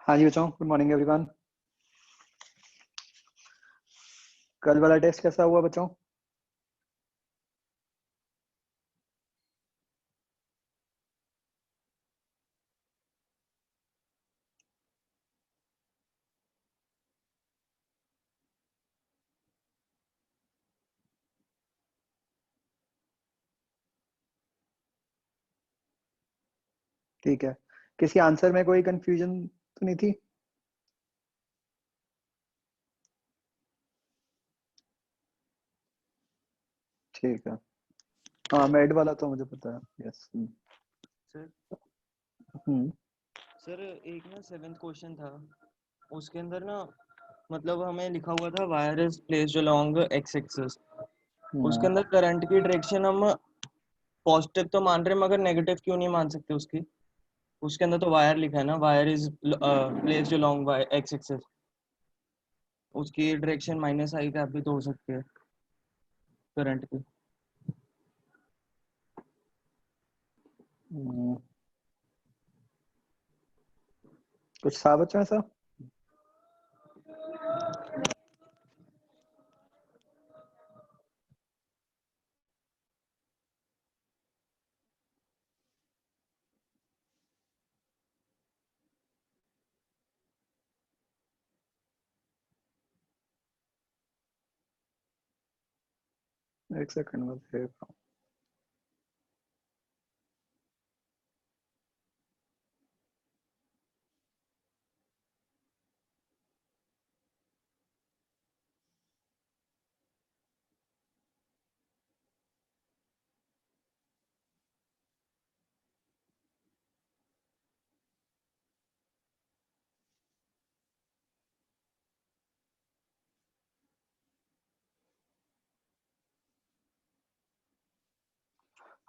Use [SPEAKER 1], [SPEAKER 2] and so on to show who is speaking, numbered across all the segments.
[SPEAKER 1] हाँ जी बच्चों, good morning everyone. कल वाला टेस्ट कैसा हुआ बच्चों? ठीक है। किसी आंसर में कोई कंफ्यूजन तो नहीं थी? ठीक है। हाँ, मेड वाला तो मुझे पता है। यस।
[SPEAKER 2] Sir
[SPEAKER 1] hmm.
[SPEAKER 2] सर एक ना 7th क्वेश्चन था, उसके अंदर ना मतलब हमें लिखा हुआ था wire is placed along x axis. उसके अंदर करंट की डायरेक्शन हम पॉजिटिव तो मान रहे हैं, मगर नेगेटिव क्यों नहीं मान सकते उसकी? उसके अंदर तो वायर लिखा है ना, wire is placed along x axis. उसकी डायरेक्शन माइनस आई कैप भी तो हो सकती है करंट की।
[SPEAKER 1] कुछ था बच्चों ऐसा? एक सेकंड में देखा।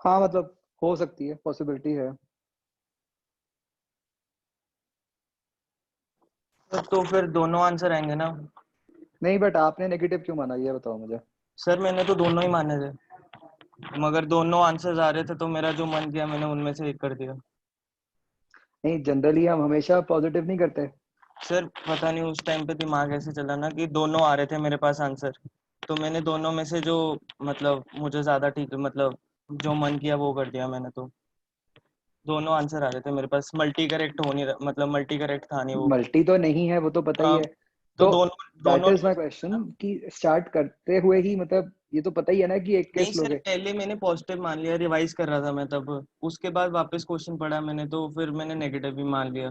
[SPEAKER 1] हाँ मतलब हो सकती है, पॉसिबिलिटी है।
[SPEAKER 2] तो फिर दोनों आंसर आएंगे ना?
[SPEAKER 1] नहीं, बट आपने नेगेटिव क्यों माना ये बताओ मुझे।
[SPEAKER 2] सर मैंने तो दोनों ही माने थे। मगर दोनों आंसर्स आ रहे थे तो मेरा जो मन किया मैंने उनमें से एक कर दिया।
[SPEAKER 1] नहीं, जनरली हम हमेशा पॉजिटिव नहीं करते।
[SPEAKER 2] सर पता नहीं उस टाइम पे दिमाग ऐसे चला ना कि दोनों आ रहे थे मेरे पास आंसर, तो मैंने दोनों में से जो मतलब मुझे ज्यादा ठीक मतलब जो मन किया वो कर दिया मैंने। तो दोनों आंसर आ रहे थे मेरे पास, मल्टी करेक्ट हो नहीं रहा, मतलब मल्टी करेक्ट था नहीं वो।
[SPEAKER 1] मल्टी तो नहीं है, वो तो पता ही
[SPEAKER 2] हाँ,
[SPEAKER 1] है।
[SPEAKER 2] तो
[SPEAKER 1] तो
[SPEAKER 2] दोनों
[SPEAKER 1] दैट
[SPEAKER 2] दोनों
[SPEAKER 1] इज माय क्वेश्चन कि स्टार्ट करते हुए ही मतलब ये तो पता ही है ना कि एक
[SPEAKER 2] नहीं
[SPEAKER 1] केस
[SPEAKER 2] सर,
[SPEAKER 1] लोगे।
[SPEAKER 2] पहले मैंने पॉजिटिव मान लिया, रिवाइज कर रहा था मैं तब। उसके बाद वापस क्वेश्चन पढ़ा मैंने तो फिर मैंने नेगेटिव भी मान लिया।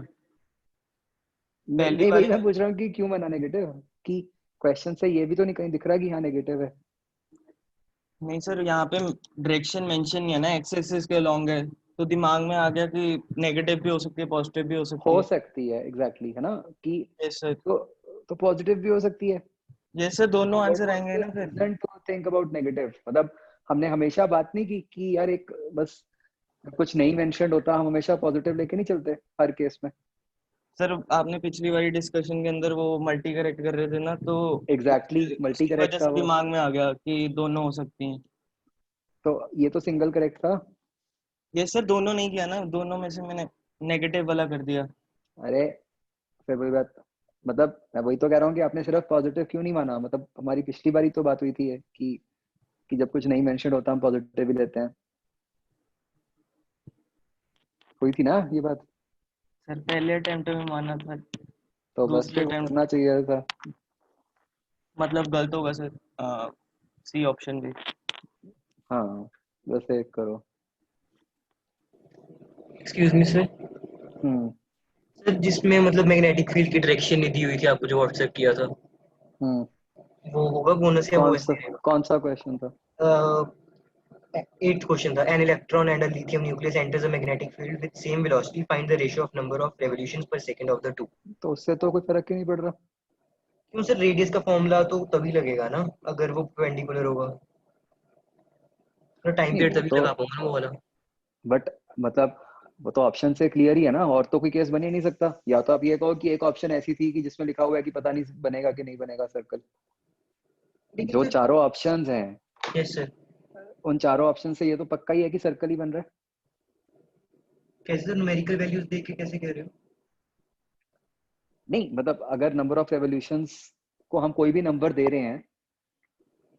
[SPEAKER 1] नहीं
[SPEAKER 2] पहली
[SPEAKER 1] नहीं, वही
[SPEAKER 2] वाली
[SPEAKER 1] मैं
[SPEAKER 2] में
[SPEAKER 1] पूछ रहा हूँ कि क्यों मना नेगेटिव, कि क्वेश्चन से ये भी तो नहीं कहीं दिख रहा कि हाँ नेगेटिव है।
[SPEAKER 2] नहीं सर, यहाँ पे डायरेक्शन मेंशन नहीं है ना, एक्स एक्सिस के लॉन्ग है, तो दिमाग में आ गया कि नेगेटिव भी हो सकती है पॉजिटिव भी हो सकती
[SPEAKER 1] हो
[SPEAKER 2] है।
[SPEAKER 1] सकती है, एग्जैक्टली है ना कि
[SPEAKER 2] यस सर।
[SPEAKER 1] तो पॉजिटिव भी हो सकती है।
[SPEAKER 2] जैसे दोनों
[SPEAKER 1] देयर
[SPEAKER 2] आंसर
[SPEAKER 1] वाज
[SPEAKER 2] आएंगे
[SPEAKER 1] नो
[SPEAKER 2] ना फिर।
[SPEAKER 1] Reason to think about negative, मतलब हमने हमेशा बात नहीं की कि यार एक बस कुछ नहीं मेंशन होता हम हमेशा पॉजिटिव लेके नहीं चलते हर केस में।
[SPEAKER 2] सर आपने पिछली वाली डिस्कशन के अंदर वो मल्टी करेक्ट कर रहे थे ना, तो
[SPEAKER 1] एग्जैक्टली मल्टी
[SPEAKER 2] उसकी
[SPEAKER 1] करेक्ट
[SPEAKER 2] वजह
[SPEAKER 1] था
[SPEAKER 2] से
[SPEAKER 1] वो।
[SPEAKER 2] दिमाग में आ गया कि दोनों हो सकती हैं।
[SPEAKER 1] तो ये तो सिंगल करेक्ट था।
[SPEAKER 2] ये सर दोनों नहीं किया ना, दोनों में से मैंने नेगेटिव वाला कर दिया।
[SPEAKER 1] अरे फिर वही बात, मतलब मैं वही तो कह रहा हूँ कि आपने सिर्फ पॉजिटिव क्यों नहीं माना, मतलब हमारी पिछली बारी तो बात हुई थी ये कि जब कुछ नहीं मेंशन होता हम पॉजिटिव ही लेते हैं। हुई थी ना ये बात।
[SPEAKER 2] सर पहले अटेम्प्ट में माना था,
[SPEAKER 1] तो बस
[SPEAKER 2] दूसरे
[SPEAKER 1] फिर वो
[SPEAKER 2] अटेम्प्ट
[SPEAKER 1] करना चाहिए था।
[SPEAKER 2] मतलब गलत होगा सर। सी ऑप्शन भी।
[SPEAKER 1] हाँ, बस एक करो।
[SPEAKER 3] Excuse me sir.
[SPEAKER 1] Hmm.
[SPEAKER 3] Sir जिसमें मतलब मैग्नेटिक फील्ड की डायरेक्शन नहीं दी हुई थी आपको, जो व्हाट्सएप किया था,
[SPEAKER 1] हम्म।
[SPEAKER 3] वो होगा बोनस या वो ऐसे ही
[SPEAKER 1] कौन सा क्वेश्चन था?
[SPEAKER 3] रहेगा? एट्थ क्वेश्चन था, an electron and a lithium nucleus enters a magnetic field with same velocity, find the ratio of number of revolutions पर सेकंड ऑफ द टू।
[SPEAKER 1] तो उससे तो कोई फर्क ही नहीं पड़ रहा।
[SPEAKER 3] क्यों सर, रेडियस का फॉर्मूला तो तभी लगेगा ना अगर वो परपेंडिकुलर होगा, तो टाइम
[SPEAKER 1] नहीं
[SPEAKER 3] पीरियड
[SPEAKER 1] वो
[SPEAKER 3] तभी
[SPEAKER 1] तो,
[SPEAKER 3] लगा पाऊंगा ना वो वाला।
[SPEAKER 1] बट मतलब वो तो ऑप्शन से क्लियर ही है ना, और तो कोई केस बन ही नहीं सकता। या तो आप ये कहो कि एक ऑप्शन ऐसी थी कि जिसमें लिखा हुआ है कि पता नहीं बनेगा कि नहीं बनेगा सर्कल।
[SPEAKER 3] लेकिन
[SPEAKER 1] जो
[SPEAKER 3] सर,
[SPEAKER 1] चारों ऑप्शंस हैं
[SPEAKER 3] यस सर,
[SPEAKER 1] उन चारों ऑप्शन से ये तो पक्का ही है कि सर्कल ही बन रहा है।
[SPEAKER 3] कैसे सर न्यूमेरिकल वैल्यूज देख के कैसे कह रहे हो?
[SPEAKER 1] नहीं मतलब अगर नंबर ऑफ रेवोल्यूशंस को हम कोई भी नंबर दे रहे हैं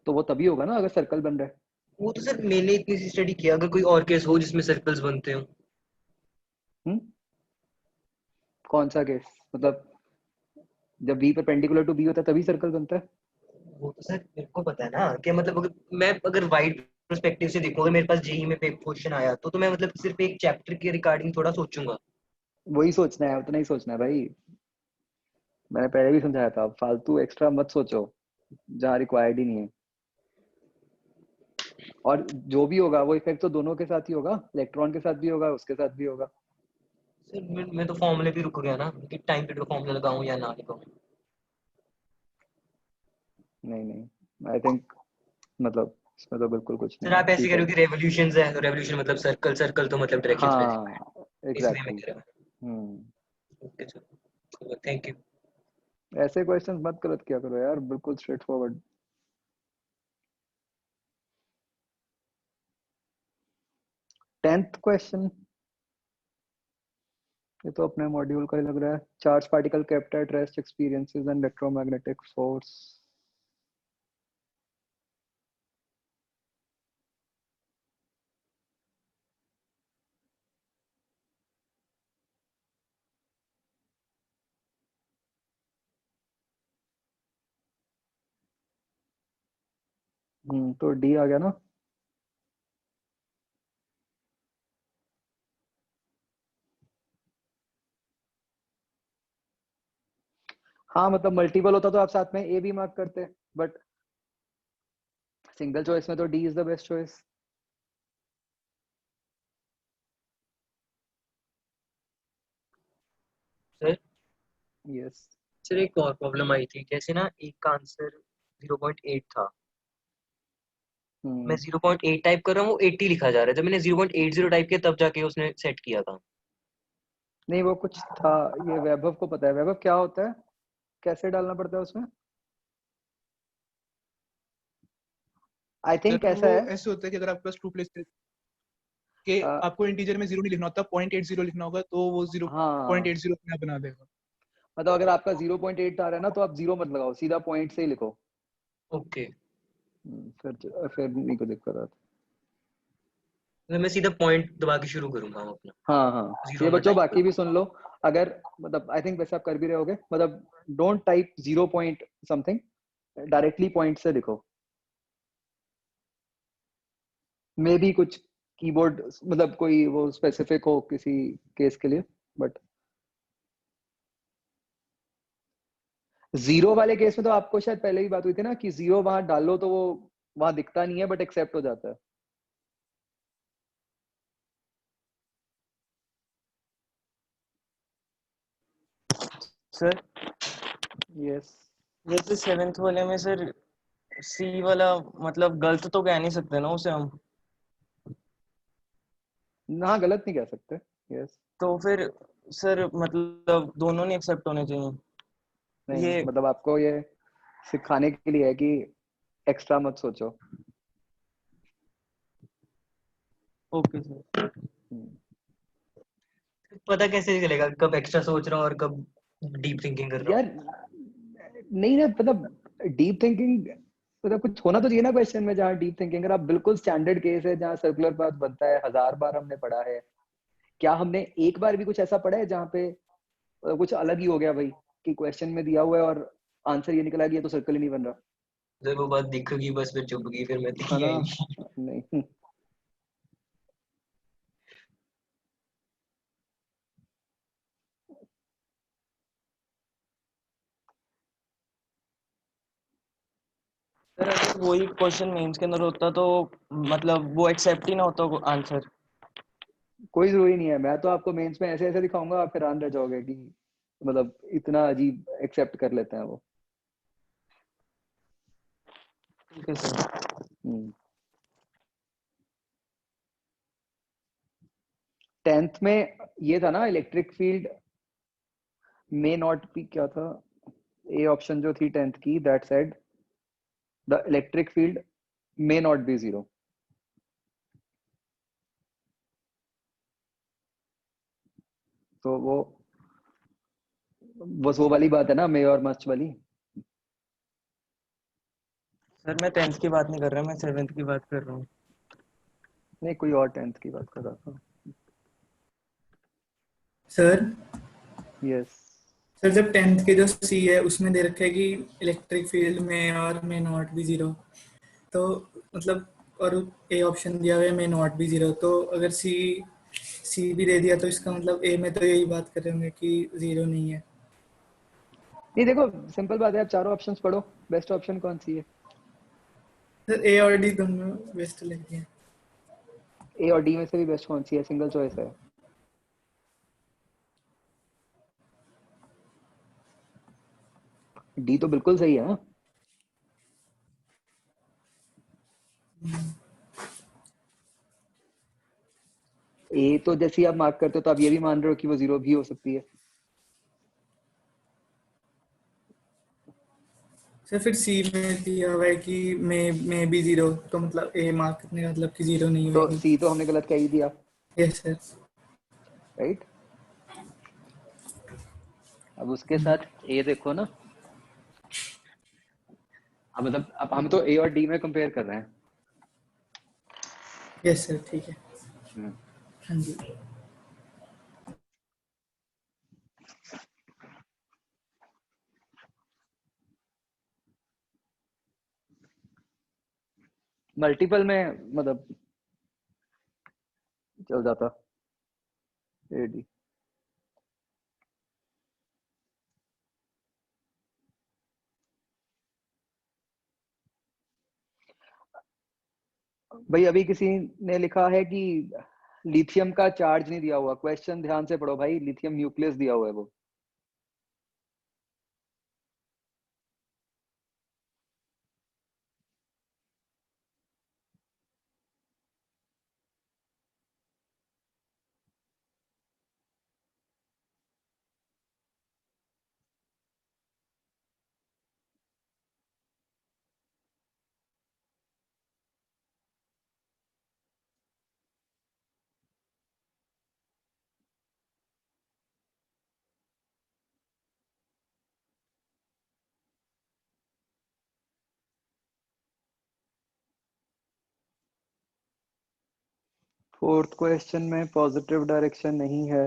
[SPEAKER 1] तो वो तभी होगा ना अगर सर्कल बन रहा है।
[SPEAKER 3] वो तो सर मैंने इतनी सी स्टडी किया, अगर कोई और केस हो जिसमें सर्कल्स बनते हो।
[SPEAKER 1] हम्म। कौन सा केस मतलब? जब बी परपेंडिकुलर टू बी होता है तभी सर्कल बनता है।
[SPEAKER 3] वो तो सर मेरे को पता है ना कि मतलब अगर वाइड पर्सपेक्टिव से देखूं, अगर मेरे पास जेई में क्वेश्चन आया तो मैं मतलब सिर्फ एक चैप्टर के रिगार्डिंग थोड़ा सोचूंगा।
[SPEAKER 1] वही सोचना है, उतना ही सोचना है भाई। मैंने पहले भी समझाया था, फालतू एक्स्ट्रा मत सोचो जहाँ रिक्वायर्ड ही नहीं है। और जो भी होगा वो इफेक्ट तो दोनों के साथ ही होगा, इलेक्ट्रॉन के साथ भी होगा उसके साथ भी होगा।
[SPEAKER 3] सर मैं तो फॉर्मूले भी रुक गया ना कि टाइम पीरियड का फॉर्मूला लगाऊं या ना लगाऊं।
[SPEAKER 1] नहीं नहीं, आई थिंक मतलब इसमें तो बिल्कुल कुछ
[SPEAKER 3] सर
[SPEAKER 1] नहीं है,
[SPEAKER 3] आप ऐसे कह
[SPEAKER 1] ठीक है।
[SPEAKER 3] रहे हो कि रेवोल्यूशंस है, तो रेवोल्यूशन मतलब सर्कल, सर्कल तो मतलब डायरेक्शन स्पेसिफाई है,
[SPEAKER 1] हाँ
[SPEAKER 3] इसलिए मैं
[SPEAKER 1] एग्जैक्टली।
[SPEAKER 3] कह रहा
[SPEAKER 1] हम्म।
[SPEAKER 3] हूं। Okay sir, thank you.
[SPEAKER 1] ऐसे क्वेश्चंस मत गलत किया करो यार, बिल्कुल स्ट्रेट फॉरवर्ड। 10th क्वेश्चन, ये तो अपने मॉड्यूल का ही लग रहा है। Charge particle kept at rest experiences and electromagnetic force. तो डी आ गया ना। हाँ मतलब मल्टीपल होता तो आप साथ में ए भी मार्क करते, बट सिंगल चॉइस में तो D is the best choice.
[SPEAKER 3] Sir,
[SPEAKER 1] yes.
[SPEAKER 3] Sir एक और प्रॉब्लम आई थी, जैसे ना एक का आंसर 0.8 था, मैं
[SPEAKER 1] हम्म।
[SPEAKER 3] 0.8 टाइप कर रहा हूँ, वो 80 लिखा जा रहा है। जब मैंने 0.80 टाइप किया तब जाके उसने सेट किया था।
[SPEAKER 1] नहीं वो कुछ था, ये वैभव को पता है। वैभव क्या होता है, कैसे डालना पड़ता है उसमें? आई थिंक
[SPEAKER 4] सर
[SPEAKER 1] ऐसा
[SPEAKER 4] वो
[SPEAKER 1] है
[SPEAKER 4] ऐसे होता है कि अगर आपके पास टू प्लेस कि
[SPEAKER 1] अ,
[SPEAKER 4] आपको इंटीजर में 0 नहीं लिखना होता, 0.80 लिखना होगा, तो वो 0
[SPEAKER 1] हाँ
[SPEAKER 4] 0.80 अपने आप बना देगा।
[SPEAKER 1] मतलब अगर आपका 0.8 आ रहा है ना तो आप 0 मत लगाओ, सीधा पॉइंट से ही लिखो।
[SPEAKER 3] ओके,
[SPEAKER 1] फिर नहीं को दिक्कत आती।
[SPEAKER 3] मैं सीधा पॉइंट दबा के शुरू करूंगा अपना,
[SPEAKER 1] हाँ हाँ
[SPEAKER 3] जीरो
[SPEAKER 1] ये
[SPEAKER 3] में
[SPEAKER 1] बच्चों
[SPEAKER 3] टाइप
[SPEAKER 1] बाकी भी सुन लो। अगर मतलब आई थिंक वैसे आप कर भी रहे होगे, मतलब don't type 0 point something, directly point से लिखो। मे भी कुछ कीबोर्ड मतलब कोई वो स्पेसिफिक हो किसी केस के लिए, बट 0 वाले केस में तो आपको शायद पहले ही बात हुई थी ना कि 0 वहां डालो तो वो वहां दिखता नहीं है बट एक्सेप्ट हो जाता है।
[SPEAKER 2] सर
[SPEAKER 1] यस
[SPEAKER 2] जैसे 7th वाले में सर सी वाला मतलब गलत तो कह नहीं सकते ना उसे हम,
[SPEAKER 1] ना गलत नहीं कह सकते। यस
[SPEAKER 2] तो फिर सर मतलब दोनों नहीं एक्सेप्ट होने चाहिए
[SPEAKER 1] नहीं
[SPEAKER 2] ये।
[SPEAKER 1] मतलब आपको ये सिखाने के लिए है कि एक्स्ट्रा मत सोचो।
[SPEAKER 2] Okay sir.
[SPEAKER 3] पता कैसे चलेगा कब एक्स्ट्रा सोच रहा हूँ और कब डीप थिंकिंग कर रहा
[SPEAKER 1] यार नहीं ना मतलब डीप थिंकिंग मतलब कुछ होना तो चाहिए ना क्वेश्चन में जहाँ डीप थिंकिंग, अगर आप बिल्कुल स्टैंडर्ड केस है जहाँ सर्कुलर पाथ बनता है, 1000 बार हमने पढ़ा है, क्या हमने एक बार भी कुछ ऐसा पढ़ा है जहाँ पे कुछ अलग ही हो गया भाई, कि क्वेश्चन में दिया हुआ है और आंसर ये निकला कि ये तो सर्कल ही नहीं बन रहा।
[SPEAKER 3] जब वो बात दिखेगी बस फिर चुप गई, फिर मैं
[SPEAKER 1] है
[SPEAKER 3] किया
[SPEAKER 1] ना?
[SPEAKER 3] ही नहीं।
[SPEAKER 1] नहीं
[SPEAKER 2] सर अगर वही क्वेश्चन मेंस के अंदर होता तो मतलब वो एक्सेप्ट ही ना होता आंसर।
[SPEAKER 1] कोई जरूरी नहीं है, मैं तो आपको मेंस में ऐसे ऐसे दिखाऊंगा आप हैरान रह जाओगे कि मतलब इतना अजीब एक्सेप्ट कर लेते हैं वो।
[SPEAKER 2] ठीक है सर।
[SPEAKER 1] हम्म 10th में ये था ना electric field may not be, क्या था ए ऑप्शन जो थी 10th की, that said the electric field may not be zero. तो वो बस वो वाली बात है ना, मे और मस्ट वाली।
[SPEAKER 2] सर मैं 10th की बात नहीं कर रहा, मैं 7th की बात कर रहा हूँ।
[SPEAKER 1] नहीं कोई और 10th की बात कर रहा था।
[SPEAKER 5] सर
[SPEAKER 1] यस
[SPEAKER 5] सर जब 10th के जो सी है उसमें दे रखा है कि इलेक्ट्रिक फील्ड में और मे नॉट बी जीरो, तो मतलब और ए ऑप्शन दिया हुआ है मे नॉट बी जीरो, तो अगर सी सी भी दे दिया तो इसका मतलब ए में तो यही बात कर रहे होंगे कि जीरो नहीं है।
[SPEAKER 1] नहीं देखो सिंपल बात है, आप चारों ऑप्शंस पढ़ो, बेस्ट ऑप्शन कौन सी है?
[SPEAKER 5] सर ए और डी दोनों बेस्ट लगती हैं।
[SPEAKER 1] ए और डी में से भी बेस्ट कौन सी है? सिंगल चॉइस है। डी तो बिल्कुल सही है ना। ए तो जैसे ही आप मार्क करते हो तो आप ये भी मान रहे हो कि वो जीरो भी हो सकती है।
[SPEAKER 5] सर फिर सी में दिया हुआ है कि मे बी जीरो, तो मतलब ए मार्क करने का मतलब कि जीरो नहीं
[SPEAKER 1] तो
[SPEAKER 5] होगी।
[SPEAKER 1] सी तो हमने गलत कह ही दिया,
[SPEAKER 5] यस सर।
[SPEAKER 1] राइट? अब उसके साथ ए देखो ना, अब मतलब अब हम तो ए और डी में कंपेयर कर रहे हैं।
[SPEAKER 5] यस सर ठीक है।
[SPEAKER 1] हम्म।
[SPEAKER 5] हाँ जी।
[SPEAKER 1] मल्टीपल में मतलब चल जाता ए डी। भाई अभी किसी ने लिखा है कि लिथियम का चार्ज नहीं दिया हुआ, क्वेश्चन ध्यान से पढ़ो भाई, लिथियम न्यूक्लियस दिया हुआ है वो। फोर्थ क्वेश्चन में पॉजिटिव डायरेक्शन नहीं है।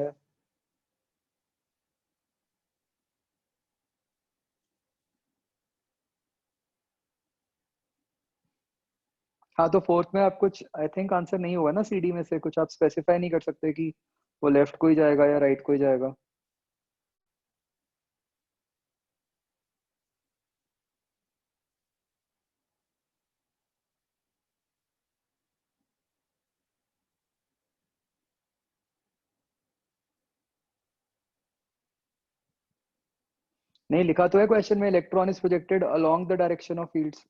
[SPEAKER 1] हाँ तो फोर्थ में आप कुछ आई थिंक आंसर नहीं होगा ना सीडी में से, कुछ आप स्पेसिफाई नहीं कर सकते कि वो लेफ्ट को ही जाएगा या राइट को ही जाएगा। नहीं लिखा तो है क्वेश्चन में, electron is projected along the direction of fields,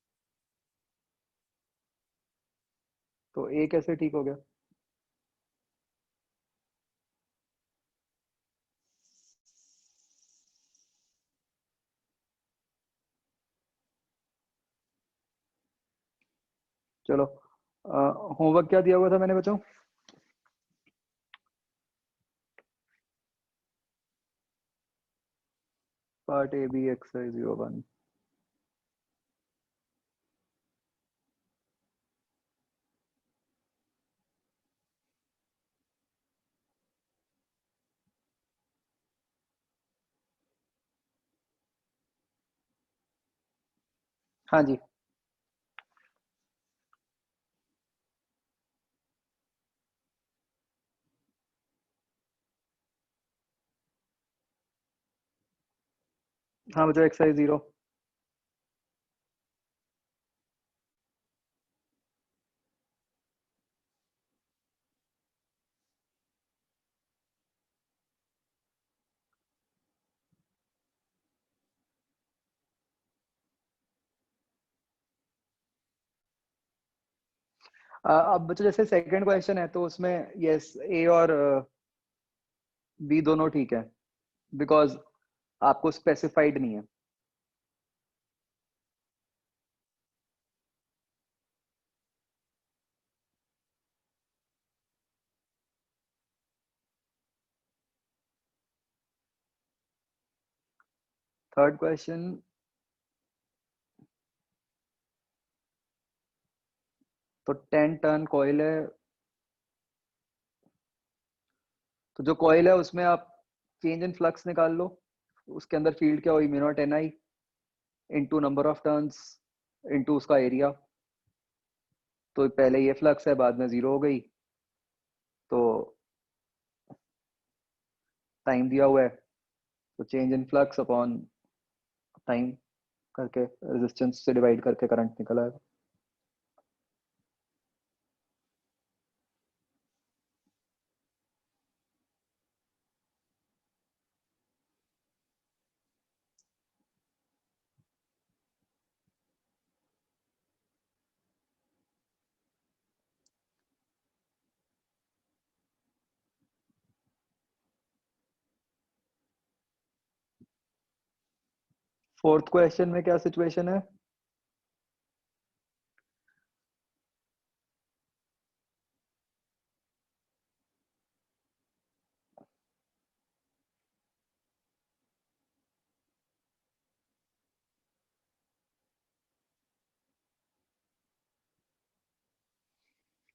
[SPEAKER 1] तो ए कैसे ठीक हो गया? चलो होमवर्क क्या दिया हुआ था मैंने बच्चों? Part A B exercise 01। हाँ जी। हाँ बच्चों एक्सरसाइज 0। अब बच्चों जैसे सेकंड क्वेश्चन है तो उसमें यस ए और बी दोनों ठीक है, बिकॉज आपको स्पेसिफाइड नहीं है। थर्ड क्वेश्चन, तो 10 टर्न कॉइल है, तो जो कॉइल है उसमें आप चेंज इन फ्लक्स निकाल लो, उसके अंदर फील्ड क्या होगी, mu not an I into number of turns into उसका एरिया। तो पहले ये फ्लक्स है, बाद में 0 हो गई, तो टाइम दिया हुआ है, तो change in flux upon time करके रेजिस्टेंस से डिवाइड करके करंट निकल आएगा। फोर्थ क्वेश्चन में क्या सिचुएशन है?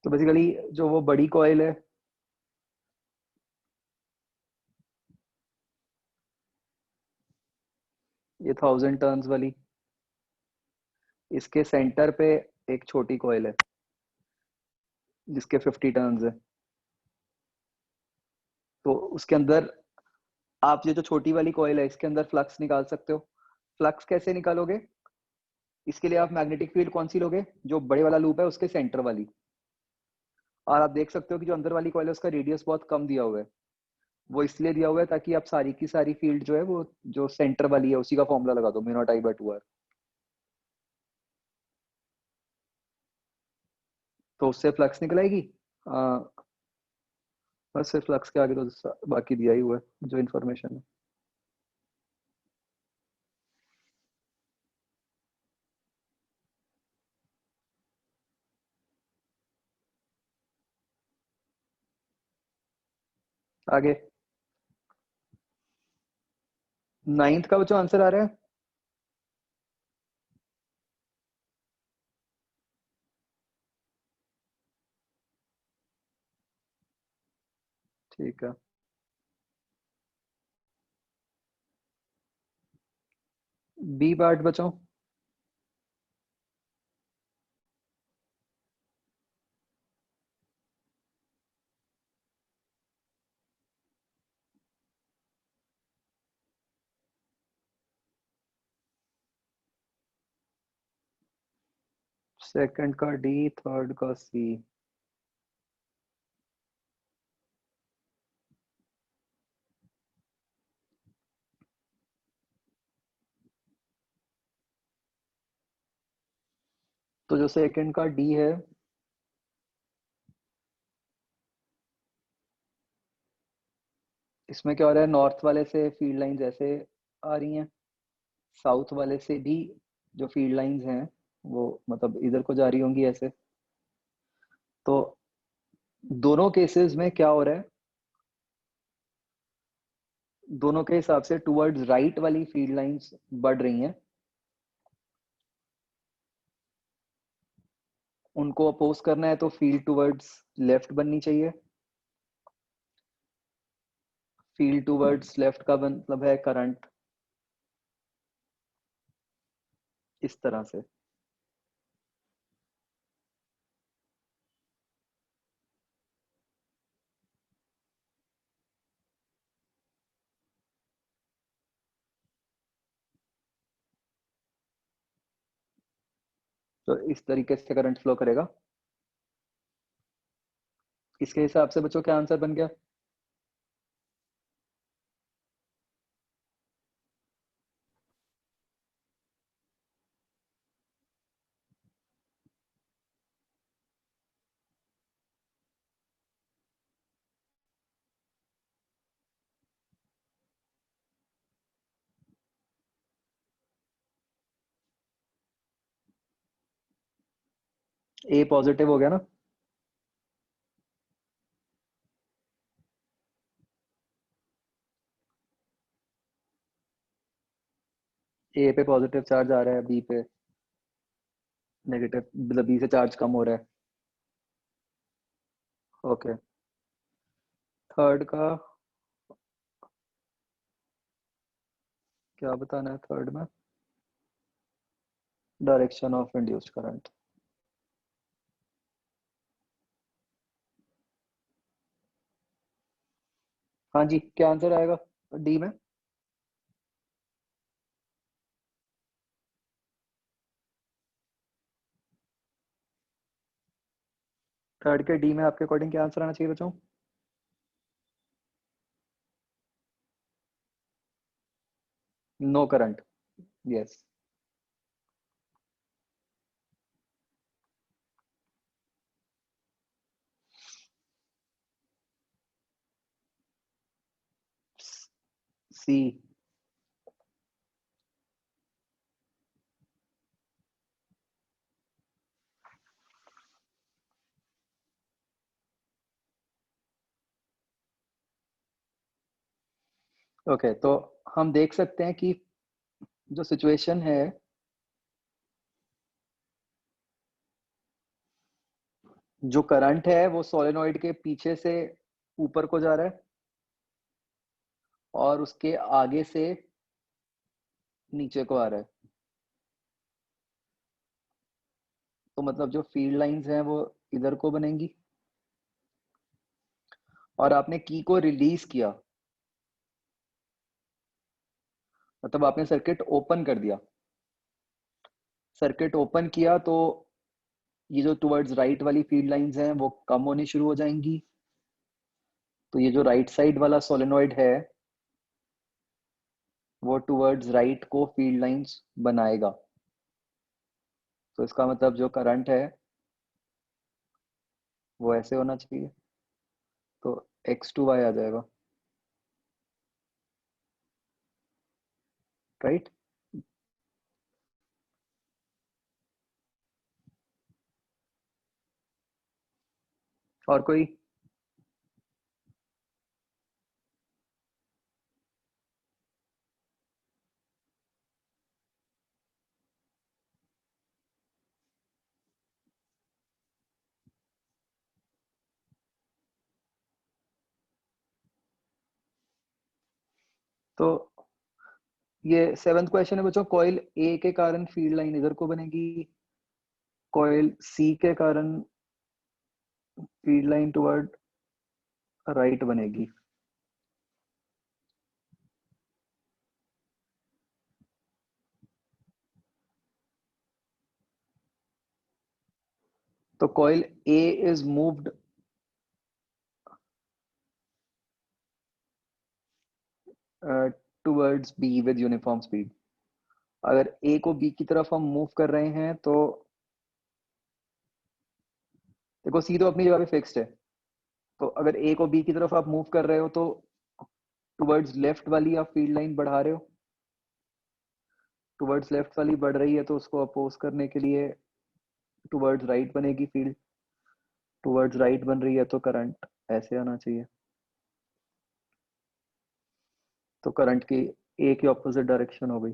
[SPEAKER 1] तो बेसिकली जो वो बड़ी कॉइल है, ये 1000 टर्न्स वाली, इसके सेंटर पे एक छोटी कॉइल है जिसके 50 टर्न्स है। तो उसके अंदर आप ये जो छोटी वाली कॉइल है इसके अंदर फ्लक्स निकाल सकते हो। फ्लक्स कैसे निकालोगे? इसके लिए आप मैग्नेटिक फील्ड कौन सी लोगे, जो बड़े वाला लूप है उसके सेंटर वाली। और आप देख सकते हो कि जो अंदर वाली कॉइल है उसका रेडियस बहुत कम दिया हुआ है। वो इसलिए दिया हुआ है ताकि आप सारी की सारी फील्ड जो है वो जो सेंटर वाली है उसी का फॉर्मूला लगा दो, mu not I bye 2r। तो उससे फ्लक्स निकल आएगी। आ, बस फिर फ्लक्स के आगे तो बाकी दिया ही हुआ है जो इन्फॉर्मेशन है। आगे 9th का जो आंसर आ रहा है, ठीक है, बी पार्ट बचाओ। सेकंड का डी, थर्ड का सी। तो जो सेकंड का डी है, इसमें क्या हो रहा है, नॉर्थ वाले से फील्ड लाइंस ऐसे आ रही हैं, साउथ वाले से भी जो फील्ड लाइंस हैं वो मतलब इधर को जा रही होंगी ऐसे। तो दोनों केसेस में क्या हो रहा है, दोनों के हिसाब से टुवर्ड्स राइट वाली फील्ड लाइंस बढ़ रही हैं, उनको अपोज करना है तो फील्ड टुवर्ड्स लेफ्ट बननी चाहिए। फील्ड टुवर्ड्स लेफ्ट का मतलब है करंट इस तरह से। तो इस तरीके से करंट फ्लो करेगा। इसके हिसाब से बच्चों क्या आंसर बन गया? ए पॉजिटिव हो गया ना? ए पे पॉजिटिव चार्ज आ रहा है, बी पे नेगेटिव, मतलब बी से चार्ज कम हो रहा है। ओके, थर्ड का क्या बताना है? थर्ड में डायरेक्शन ऑफ इंड्यूस्ड करंट। हाँ जी, क्या आंसर आएगा डी में? थर्ड के डी में आपके अकॉर्डिंग क्या आंसर आना चाहिए बच्चों? No current, yes. C. Okay, तो हम देख सकते हैं कि जो सिचुएशन है, जो करंट है वो सोलेनॉइड के पीछे से ऊपर को जा रहा है और उसके आगे से नीचे को आ रहा है। तो मतलब जो फील्ड लाइंस हैं वो इधर को बनेंगी, और आपने की को रिलीज किया, मतलब आपने सर्किट ओपन कर दिया। सर्किट ओपन किया तो ये जो टुवर्ड्स राइट वाली फील्ड लाइंस हैं वो कम होनी शुरू हो जाएंगी। तो ये जो राइट साइड वाला सोलेनॉइड है वो टुवर्ड्स राइट को फील्ड लाइंस बनाएगा। तो इसका मतलब जो करंट है वो ऐसे होना चाहिए, तो x2y आ जाएगा, राइट? और कोई? तो ये 7th क्वेश्चन है बच्चों, कॉइल ए के कारण फील्ड लाइन इधर को बनेगी, कॉइल सी के कारण फील्ड लाइन टुवर्ड राइट बनेगी। तो coil A is moved towards be with uniform speed. अगर ए को बी की तरफ हम मूव कर रहे हैं तो देखो सी तो अपनी जगह पे फिक्स्ड है, तो अगर ए को बी की तरफ आप मूव कर रहे हो तो टुवर्ड्स लेफ्ट वाली आप फील्ड लाइन बढ़ा रहे हो, टुवर्ड्स लेफ्ट वाली बढ़ रही है तो उसको अपोज करने के लिए टुवर्ड्स राइट बनेगी फील्ड, टुवर्ड्स राइट बन रही है तो करंट ऐसे आना चाहिए, तो करंट की ए की ऑपोजिट डायरेक्शन हो गई।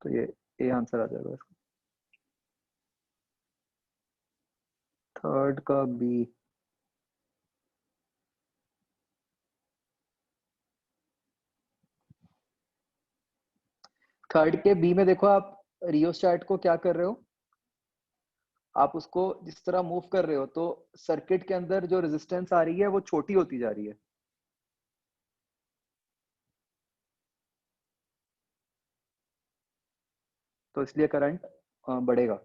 [SPEAKER 1] तो ये ए आंसर आ जाएगा इसका। थर्ड का बी, थर्ड के बी में देखो आप रियोस्टैट को क्या कर रहे हो, आप उसको जिस तरह मूव कर रहे हो तो सर्किट के अंदर जो रेजिस्टेंस आ रही है वो छोटी होती जा रही है, तो इसलिए करंट बढ़ेगा।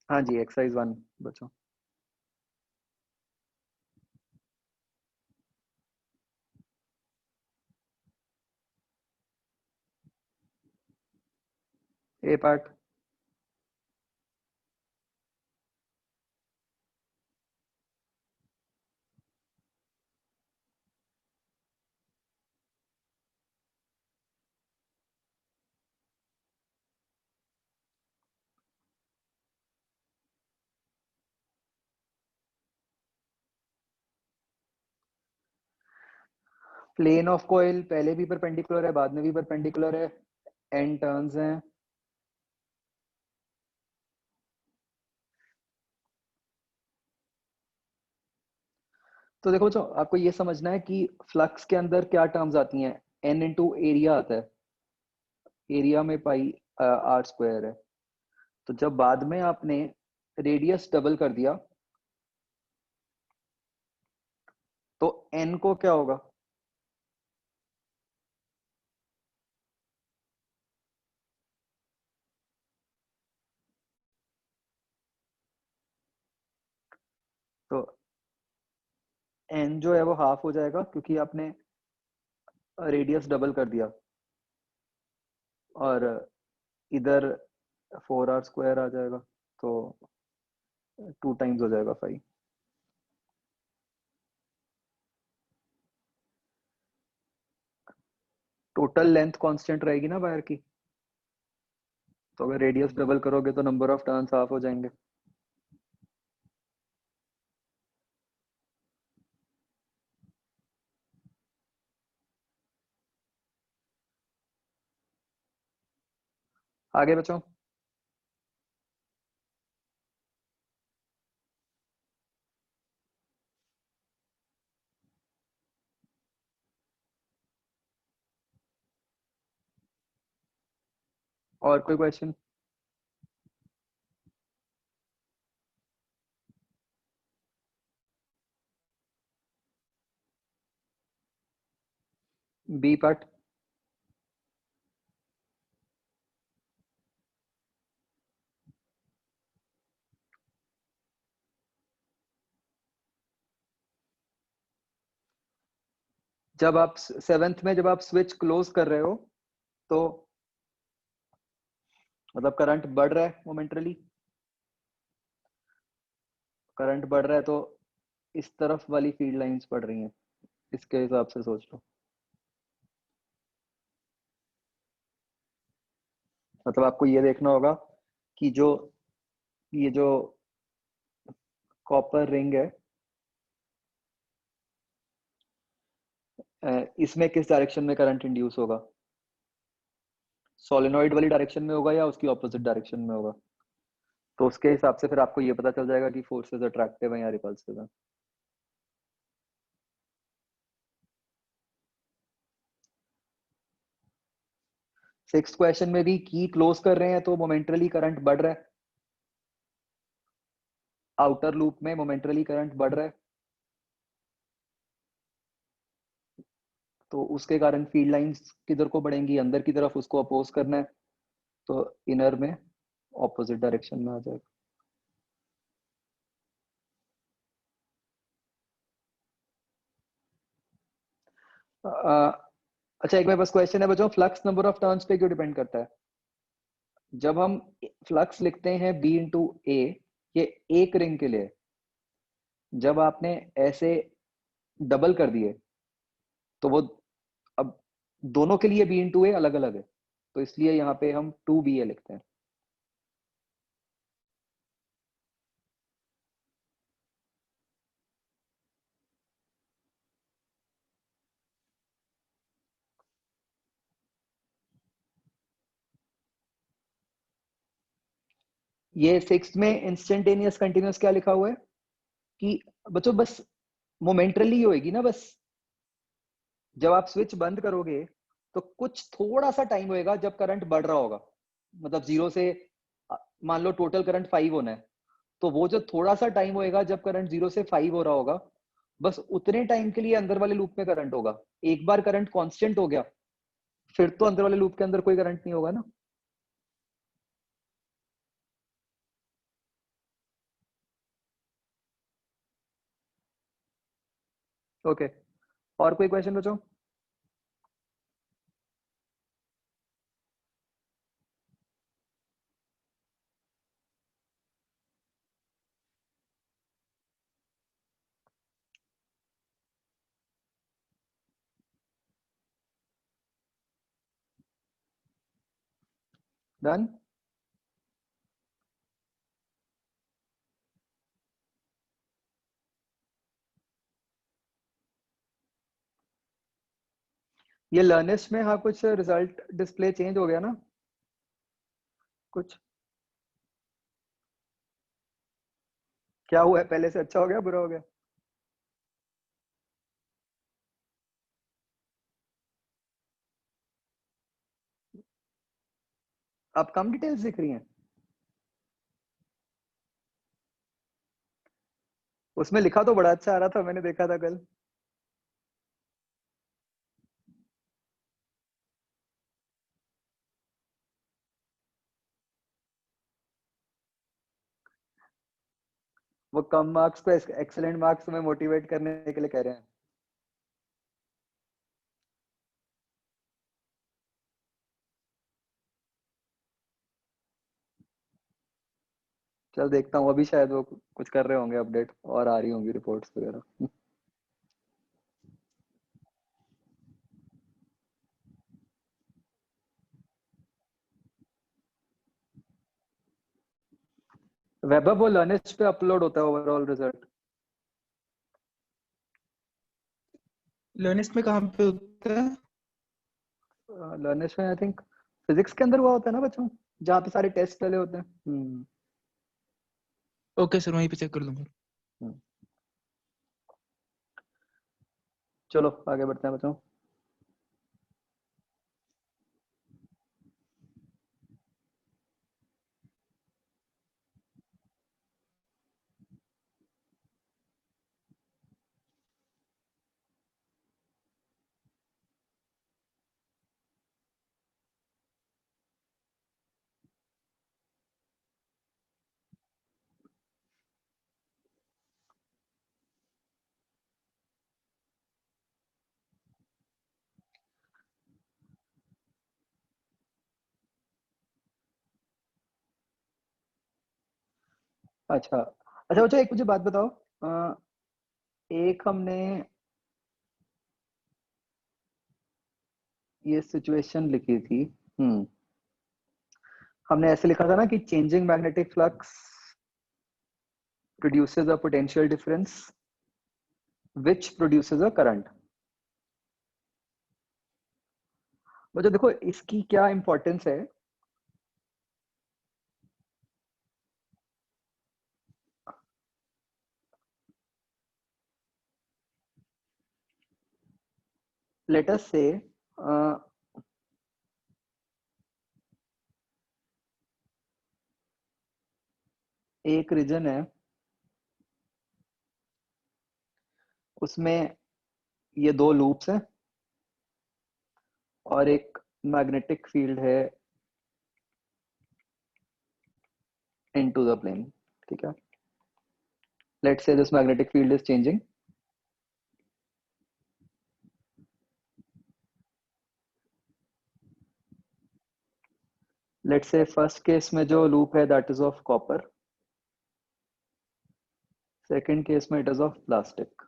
[SPEAKER 1] हाँ जी, एक्सरसाइज 1 बच्चों। ए पार्ट, प्लेन ऑफ कॉइल पहले भी परपेंडिकुलर है बाद में भी परपेंडिकुलर है, एन टर्न्स हैं, तो देखो बच्चों आपको ये समझना है कि फ्लक्स के अंदर क्या टर्म्स आती हैं, एन इंटू एरिया आता है, एरिया में पाई आर स्क्वायर है, तो जब बाद में आपने रेडियस डबल कर दिया तो एन को क्या होगा, तो एन जो है वो हाफ हो जाएगा क्योंकि आपने रेडियस डबल कर दिया, और इधर 4r स्क्वायर आ जाएगा, तो 2 टाइम्स हो जाएगा 5। टोटल लेंथ कांस्टेंट रहेगी ना वायर की, तो अगर रेडियस डबल करोगे तो नंबर ऑफ टर्न्स हाफ हो जाएंगे। आगे बच्चों, और कोई क्वेश्चन? बी पार्ट, जब आप 7th में जब आप स्विच क्लोज कर रहे हो तो मतलब करंट बढ़ रहा है मोमेंटरली, करंट बढ़ रहा है तो इस तरफ वाली फील्ड लाइंस पड़ रही हैं, इसके हिसाब से सोच लो, मतलब आपको ये देखना होगा कि जो ये जो कॉपर रिंग है इसमें किस डायरेक्शन में करंट इंड्यूस होगा, सोलेनॉइड वाली डायरेक्शन में होगा या उसकी ऑपोजिट डायरेक्शन में होगा। तो उसके हिसाब से फिर आपको ये पता चल जाएगा कि फोर्सेस अट्रैक्टिव है या रिपल्सिव है। सिक्स्थ क्वेश्चन में भी की क्लोज कर रहे हैं तो मोमेंटरली करंट बढ़ रहा है, आउटर लूप में मोमेंटरली करंट बढ़ रहा है, तो उसके कारण फील्ड लाइंस किधर को बढ़ेंगी, अंदर की तरफ, उसको अपोज करना है, तो इनर में ऑपोजिट डायरेक्शन में आ जाएगा। अच्छा, एक मेरे पास क्वेश्चन है बच्चों, फ्लक्स नंबर ऑफ टर्न्स पे क्यों डिपेंड करता है? जब हम फ्लक्स लिखते हैं B इंटू ए, ये एक रिंग के लिए, जब आपने ऐसे डबल कर दिए तो वो अब दोनों के लिए B इंटू ए अलग अलग है, तो इसलिए यहाँ पे हम 2BA लिखते हैं। ये सिक्स्थ में इंस्टेंटेनियस कंटिन्यूअस क्या लिखा हुआ है कि बच्चों बस मोमेंटरली होएगी ना, बस जब आप स्विच बंद करोगे तो कुछ थोड़ा सा टाइम होएगा जब करंट बढ़ रहा होगा, मतलब 0 से मान लो टोटल करंट 5 होना है, तो वो जो थोड़ा सा टाइम होएगा जब करंट 0 से 5 हो रहा होगा, बस उतने टाइम के लिए अंदर वाले लूप में करंट होगा। एक बार करंट कांस्टेंट हो गया फिर तो अंदर वाले लूप के अंदर कोई करंट नहीं होगा ना। ओके, और कोई क्वेश्चन बच्चों? डन। ये लर्निस्ट में हाँ कुछ रिजल्ट डिस्प्ले चेंज हो गया ना कुछ? क्या हुआ है, पहले से अच्छा हो गया बुरा हो गया? अब कम डिटेल्स दिख रही हैं? उसमें लिखा तो बड़ा अच्छा आ रहा था, मैंने देखा था कल। वो कम मार्क्स को एक्सीलेंट मार्क्स में मोटिवेट करने के लिए कह रहे हैं। चल देखता हूँ, अभी शायद वो कुछ कर रहे होंगे अपडेट और आ रही होंगी रिपोर्ट्स वगैरह। वैभव वो लर्निस्ट पे अपलोड होता है ओवरऑल रिजल्ट?
[SPEAKER 4] लर्निस्ट में कहाँ पे होता है?
[SPEAKER 1] लर्निस्ट में आई थिंक फिजिक्स के अंदर हुआ होता है ना बच्चों, जहाँ पे सारे टेस्ट पहले होते हैं।
[SPEAKER 4] ओके सर, वहीं पे चेक कर लूंगा।
[SPEAKER 1] चलो आगे बढ़ते हैं बच्चों। अच्छा अच्छा बच्चों, एक मुझे बात बताओ, एक हमने ये सिचुएशन लिखी थी, हमने ऐसे लिखा था ना कि changing magnetic flux produces a potential difference which produces a current। बच्चों देखो इसकी क्या इंपॉर्टेंस है, लेट अस से एक रीजन है, उसमें ये दो लूप्स हैं और एक मैग्नेटिक फील्ड है इनटू द प्लेन, ठीक है। Let's say this magnetic field is changing, let's say first case में जो लूप है that is of copper, second case में इट इज ऑफ प्लास्टिक।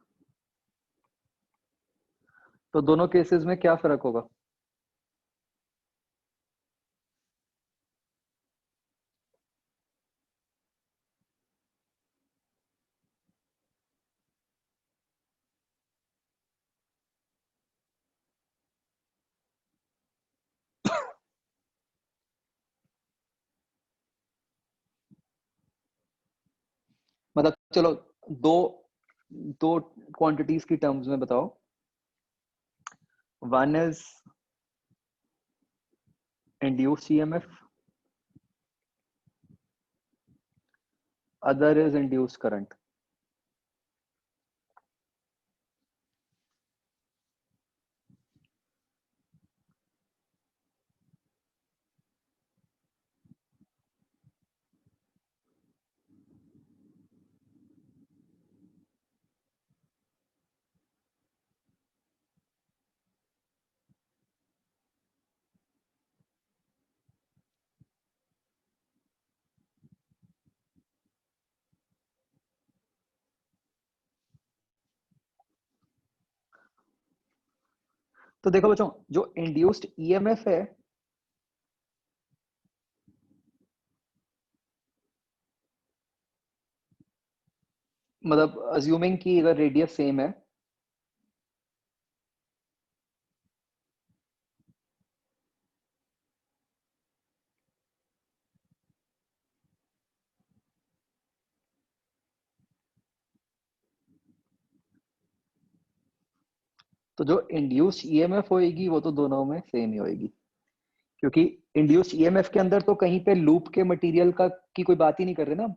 [SPEAKER 1] तो दोनों केसेस में क्या फर्क होगा? मतलब चलो दो दो क्वांटिटीज की टर्म्स में बताओ। One is induced EMF, other is induced current। तो देखो बच्चों, जो इंड्यूस्ड ईएमएफ है मतलब अज्यूमिंग कि अगर रेडियस सेम है, तो जो इंड्यूस्ड ईएमएफ होएगी वो तो दोनों में सेम ही होएगी, क्योंकि इंड्यूस्ड ईएमएफ के अंदर तो कहीं पे लूप के मटेरियल का की कोई बात ही नहीं कर रहे ना।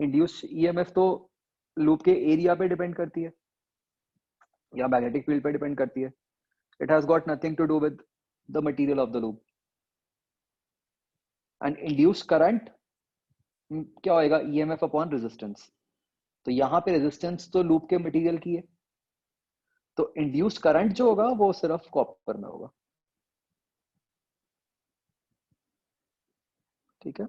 [SPEAKER 1] इंड्यूस्ड ईएमएफ तो लूप के एरिया पे डिपेंड करती है या मैग्नेटिक फील्ड पे डिपेंड करती है। It has got nothing to do with the material of the loop. And induced current क्या होएगा? EMF upon resistance. तो यहाँ पे रेजिस्टेंस तो लूप के मटेरियल की है, तो इंड्यूस्ड करंट जो होगा वो सिर्फ कॉपर में होगा, ठीक है।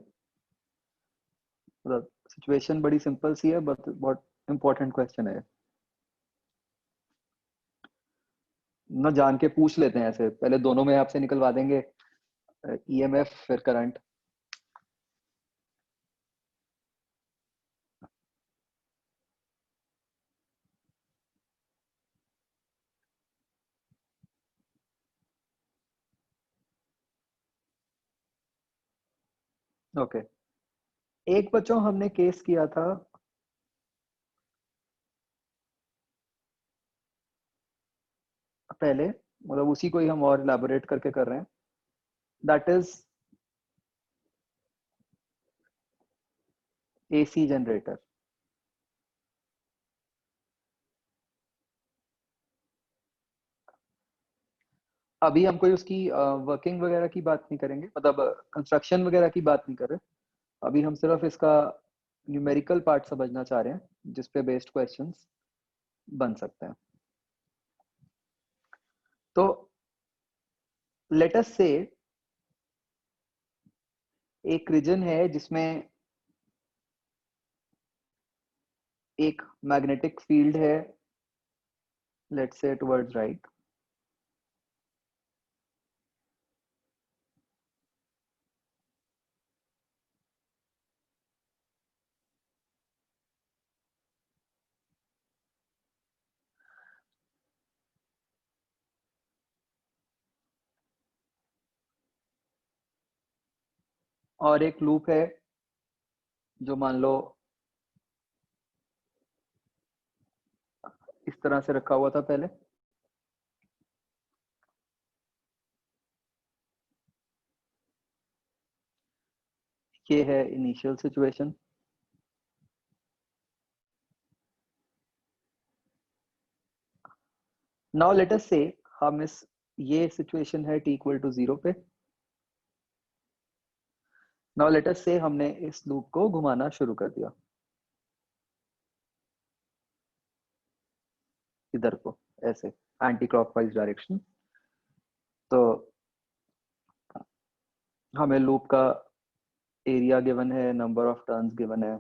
[SPEAKER 1] मतलब सिचुएशन बड़ी सिंपल सी है, बट बहुत इंपॉर्टेंट क्वेश्चन है ना। जान के पूछ लेते हैं ऐसे, पहले दोनों में आपसे निकलवा देंगे ईएमएफ फिर करंट। ओके, एक बच्चों हमने केस किया था पहले, मतलब उसी को ही हम और इलेबोरेट करके कर रहे हैं। That is AC generator. अभी हम कोई उसकी वर्किंग वगैरह की बात नहीं करेंगे, मतलब कंस्ट्रक्शन वगैरह की बात नहीं कर रहे। अभी हम सिर्फ इसका न्यूमेरिकल पार्ट समझना चाह रहे हैं जिस पे बेस्ड क्वेश्चंस बन सकते हैं। तो लेट अस से एक रीजन है जिसमें एक मैग्नेटिक फील्ड है, लेट्स से टुवर्ड्स राइट। और एक लूप है जो मान लो इस तरह से रखा हुआ था पहले, ये है initial situation. Now let us से हम इस ये सिचुएशन है t इक्वल टू 0 पे। नाउ लेट अस से हमने इस लूप को घुमाना शुरू कर दिया इधर को, ऐसे एंटी क्लॉकवाइज डायरेक्शन। तो हमें लूप का एरिया गिवन है, नंबर ऑफ टर्न्स गिवन है,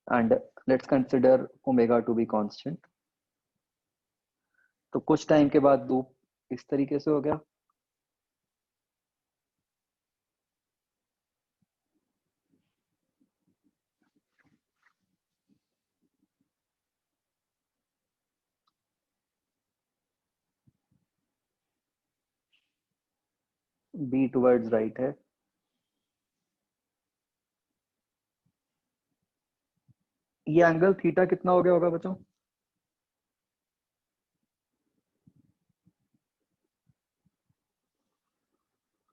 [SPEAKER 1] and let's consider omega to be constant. तो कुछ टाइम के बाद लूप इस तरीके से हो गया। बी टुवर्ड्स राइट है, ये एंगल थीटा कितना हो गया होगा बच्चों?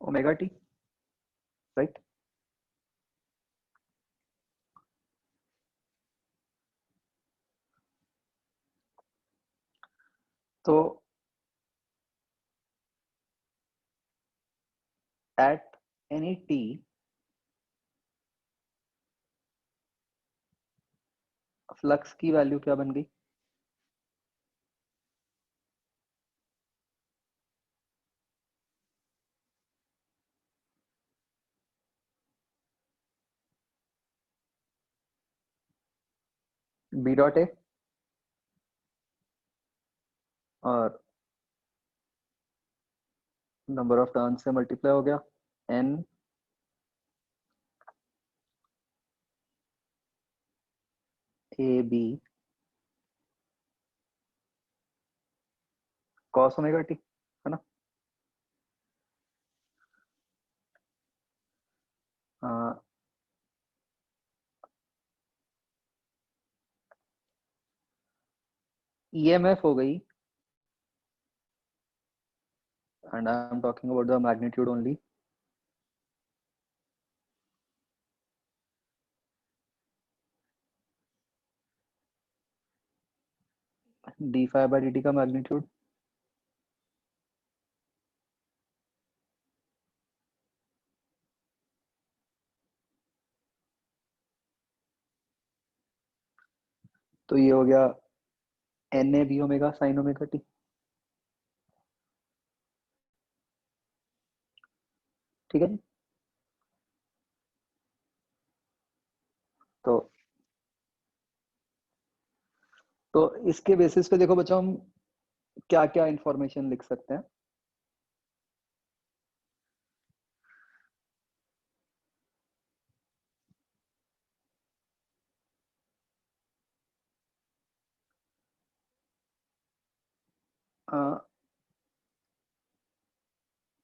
[SPEAKER 1] Omega t, right? तो एट एनी टी फ्लक्स की वैल्यू क्या बन गई? बी डॉट ए और नंबर ऑफ टर्न से मल्टीप्लाई हो गया, N A B cos omega t, है ना? ईएमएफ हो गई, and I am talking about the magnitude only. d phi by dt का मैग्नीट्यूड तो ये हो गया N A B omega sine omega t. ठीक है जी। तो इसके बेसिस पे देखो बच्चों, हम क्या क्या इंफॉर्मेशन लिख सकते हैं।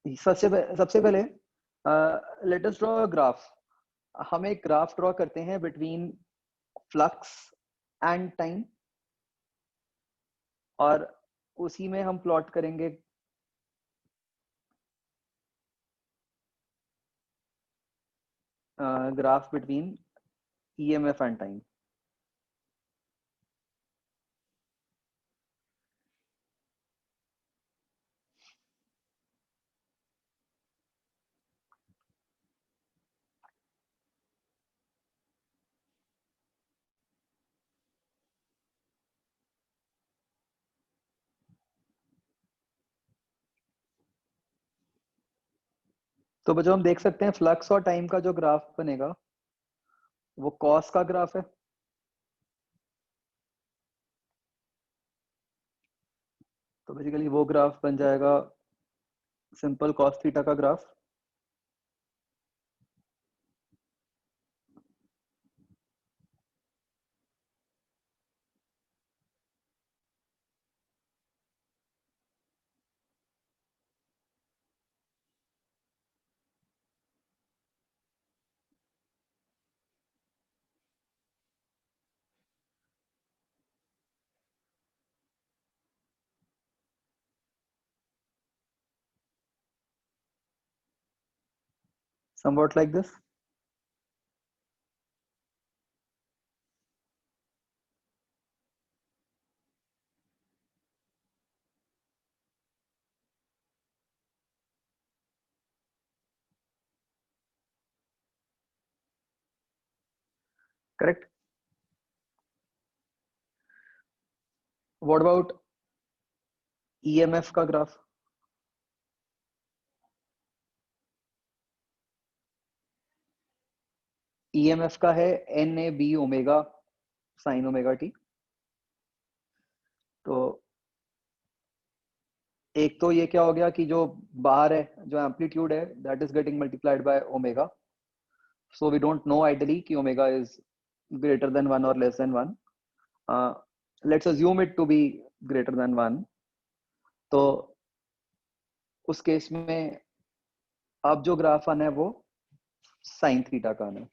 [SPEAKER 1] सबसे पहले let us draw a graph. हम एक ग्राफ ड्रॉ करते हैं बिटवीन फ्लक्स एंड टाइम, और उसी में हम प्लॉट करेंगे graph between EMF and time. तो बच्चों हम देख सकते हैं फ्लक्स और टाइम का जो ग्राफ बनेगा वो कॉस का ग्राफ है। तो बेसिकली वो ग्राफ बन जाएगा सिंपल कॉस थीटा का graph. somewhat like this. Correct. What about EMF का ग्राफ? EMF का है NAB omega sin omega t। तो एक तो ये क्या हो गया कि जो बाहर है, जो एम्पलीट्यूड है, that is getting multiplied by omega, so we don't know ideally कि ओमेगा इज ग्रेटर देन 1 और less than 1। Let's assume it to be greater than 1। तो उस केस में अब जो ग्राफ आना है वो साइन थीटा का आना है।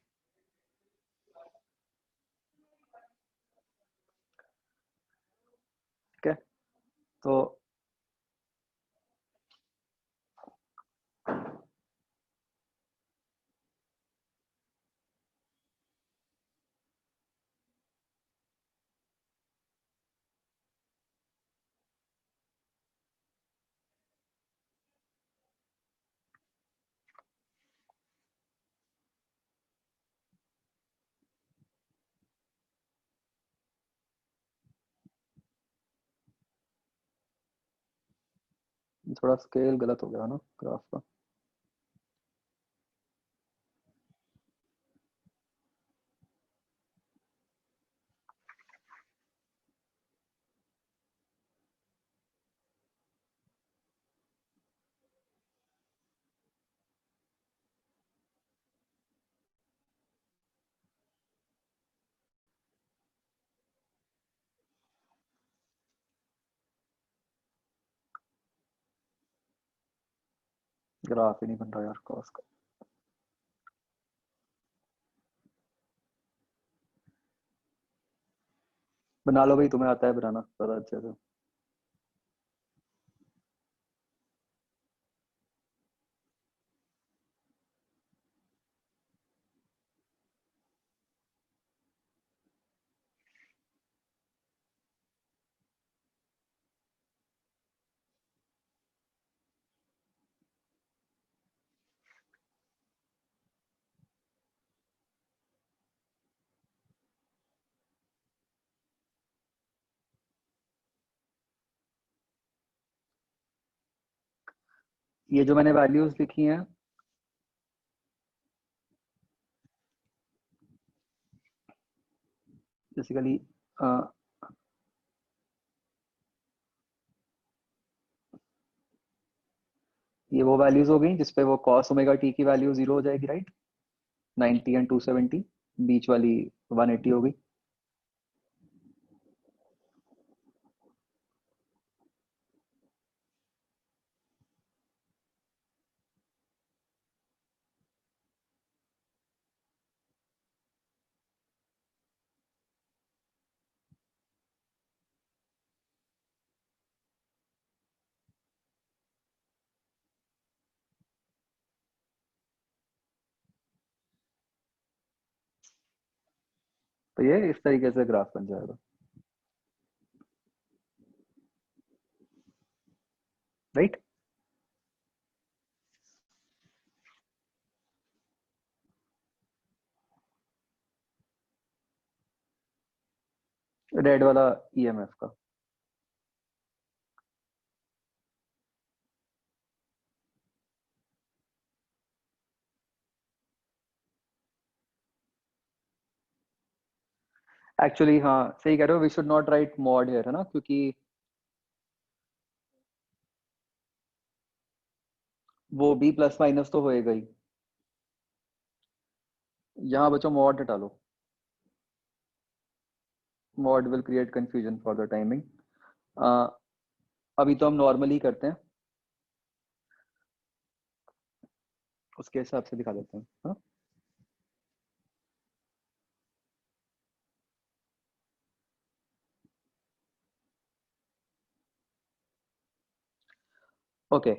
[SPEAKER 1] ठीक है, तो थोड़ा स्केल गलत हो गया ना ग्राफ का। ग्राफ ही नहीं बन रहा यार कॉस का। बना लो भाई, तुम्हें आता है बनाना पता अच्छे से। ये जो मैंने वैल्यूज लिखी हैं, बेसिकली ये वो वैल्यूज हो गई जिसपे वो cos ओमेगा t की वैल्यू 0 हो जाएगी, राइट? 90 एंड 270, बीच वाली 180 हो गई। तो ये इस तरीके से ग्राफ बन जाएगा, राइट? रेड वाला ईएमएफ का। एक्चुअली हाँ सही कह रहे हो, we should not write mod here, है ना, क्योंकि वो भी प्लस माइनस तो होएगा ही। यहाँ बच्चों मॉड हटा लो, mod will create confusion for the timing. अभी तो हम नॉर्मली करते हैं, उसके हिसाब से दिखा देते हैं, हाँ? ओके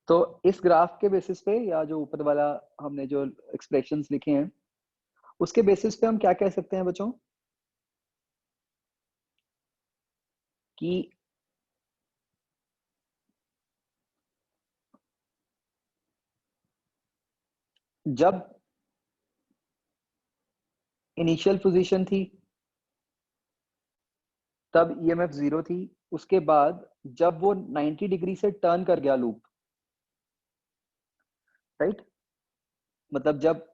[SPEAKER 1] तो इस ग्राफ के बेसिस पे या जो ऊपर वाला हमने जो एक्सप्रेशंस लिखे हैं उसके बेसिस पे हम क्या कह सकते हैं बच्चों कि जब इनिशियल पोजीशन थी तब ईएमएफ 0 थी, उसके बाद जब वो 90 डिग्री से टर्न कर गया लूप, राइट, मतलब जब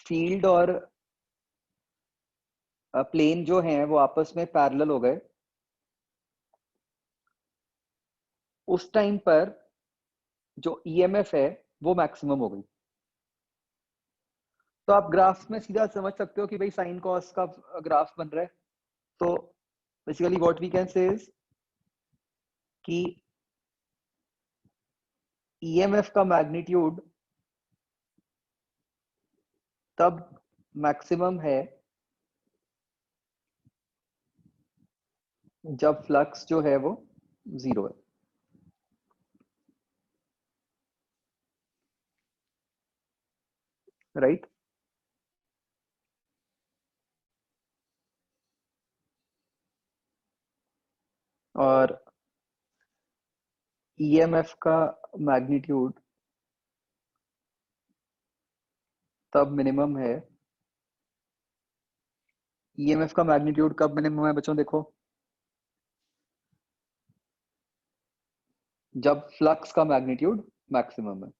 [SPEAKER 1] फील्ड और प्लेन जो हैं वो आपस में पैरेलल हो गए, उस टाइम पर जो ईएमएफ है वो मैक्सिमम हो गई। तो आप ग्राफ में सीधा समझ सकते हो कि भाई साइन कॉस का ग्राफ बन रहा है। तो basically what we can say is कि ईएमएफ का मैग्नीट्यूड तब मैक्सिमम है जब फ्लक्स जो है वो 0 है, राइट। और ईएमएफ का मैग्नीट्यूड तब मिनिमम है, ईएमएफ का मैग्नीट्यूड कब मिनिमम है बच्चों, देखो जब फ्लक्स का मैग्नीट्यूड मैक्सिमम है।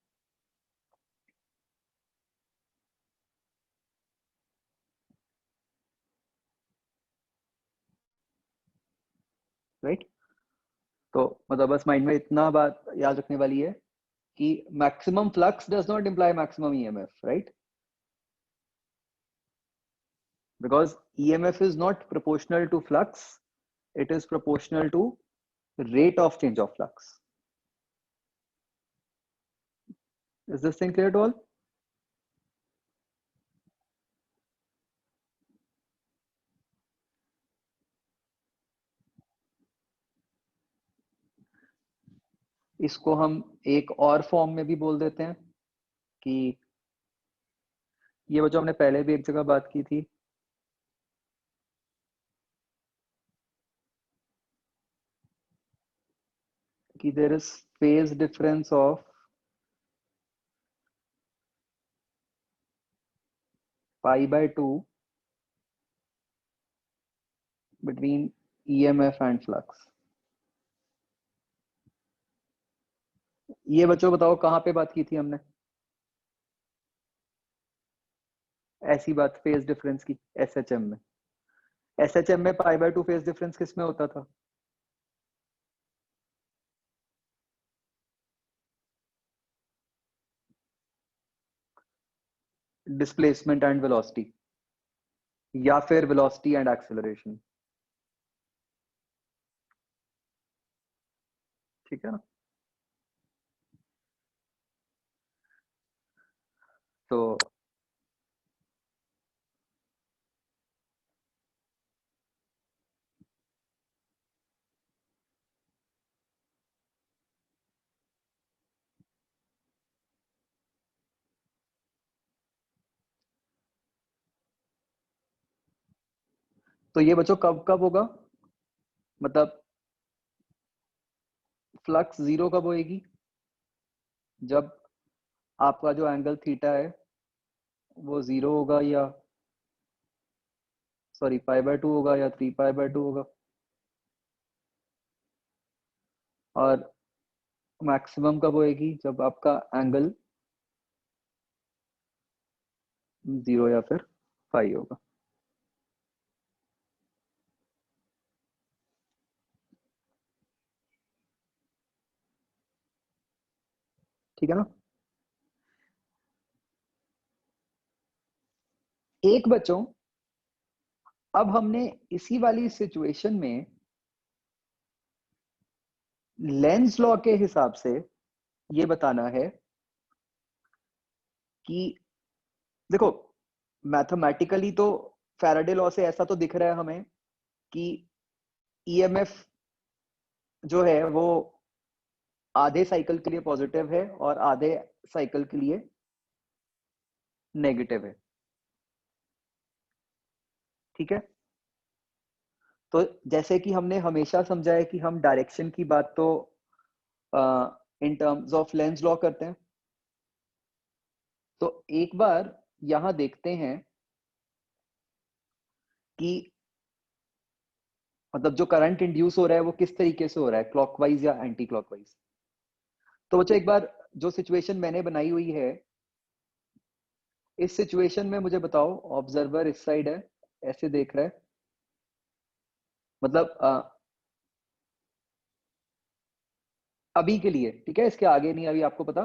[SPEAKER 1] राइट, तो मतलब बस माइंड में इतना बात याद रखने वाली है कि maximum flux does not imply maximum EMF, right, because EMF is not proportional to flux, it is proportional to rate of change of flux. Is this thing clear to all? इसको हम एक और फॉर्म में भी बोल देते हैं कि ये जो हमने पहले भी एक जगह बात की थी कि there is phase difference of pi by 2 between EMF and flux. ये बच्चों बताओ कहाँ पे बात की थी हमने ऐसी बात फेज डिफरेंस की? एसएचएम में। एसएचएम में पाई बाय 2 फेज डिफरेंस किस में होता था? डिस्प्लेसमेंट एंड वेलोसिटी या फिर वेलोसिटी एंड एक्सेलरेशन, ठीक है ना। तो ये बच्चों कब कब होगा, मतलब फ्लक्स 0 कब होएगी? जब आपका जो एंगल थीटा है वो 0 होगा या सॉरी पाई बाय 2 होगा या 3 पाई बाय 2 होगा। और मैक्सिमम कब होएगी? जब आपका एंगल 0 या फिर 5 होगा। ठीक है ना। एक बच्चों अब हमने इसी वाली सिचुएशन में लेंस लॉ के हिसाब से ये बताना है कि देखो मैथमेटिकली तो फैराडे लॉ से ऐसा तो दिख रहा है हमें कि ईएमएफ जो है वो आधे साइकिल के लिए पॉजिटिव है और आधे साइकिल के लिए नेगेटिव है, ठीक है। तो जैसे कि हमने हमेशा समझा है कि हम डायरेक्शन की बात तो in terms of Lenz law करते हैं, तो एक बार यहां देखते हैं कि मतलब जो करंट इंड्यूस हो रहा है वो किस तरीके से हो रहा है, क्लॉकवाइज या एंटी क्लॉकवाइज। तो बच्चों एक बार जो सिचुएशन मैंने बनाई हुई है, इस सिचुएशन में मुझे बताओ, ऑब्जर्वर इस साइड है, ऐसे देख रहा है, मतलब अभी के लिए, ठीक है, इसके आगे नहीं अभी आपको पता,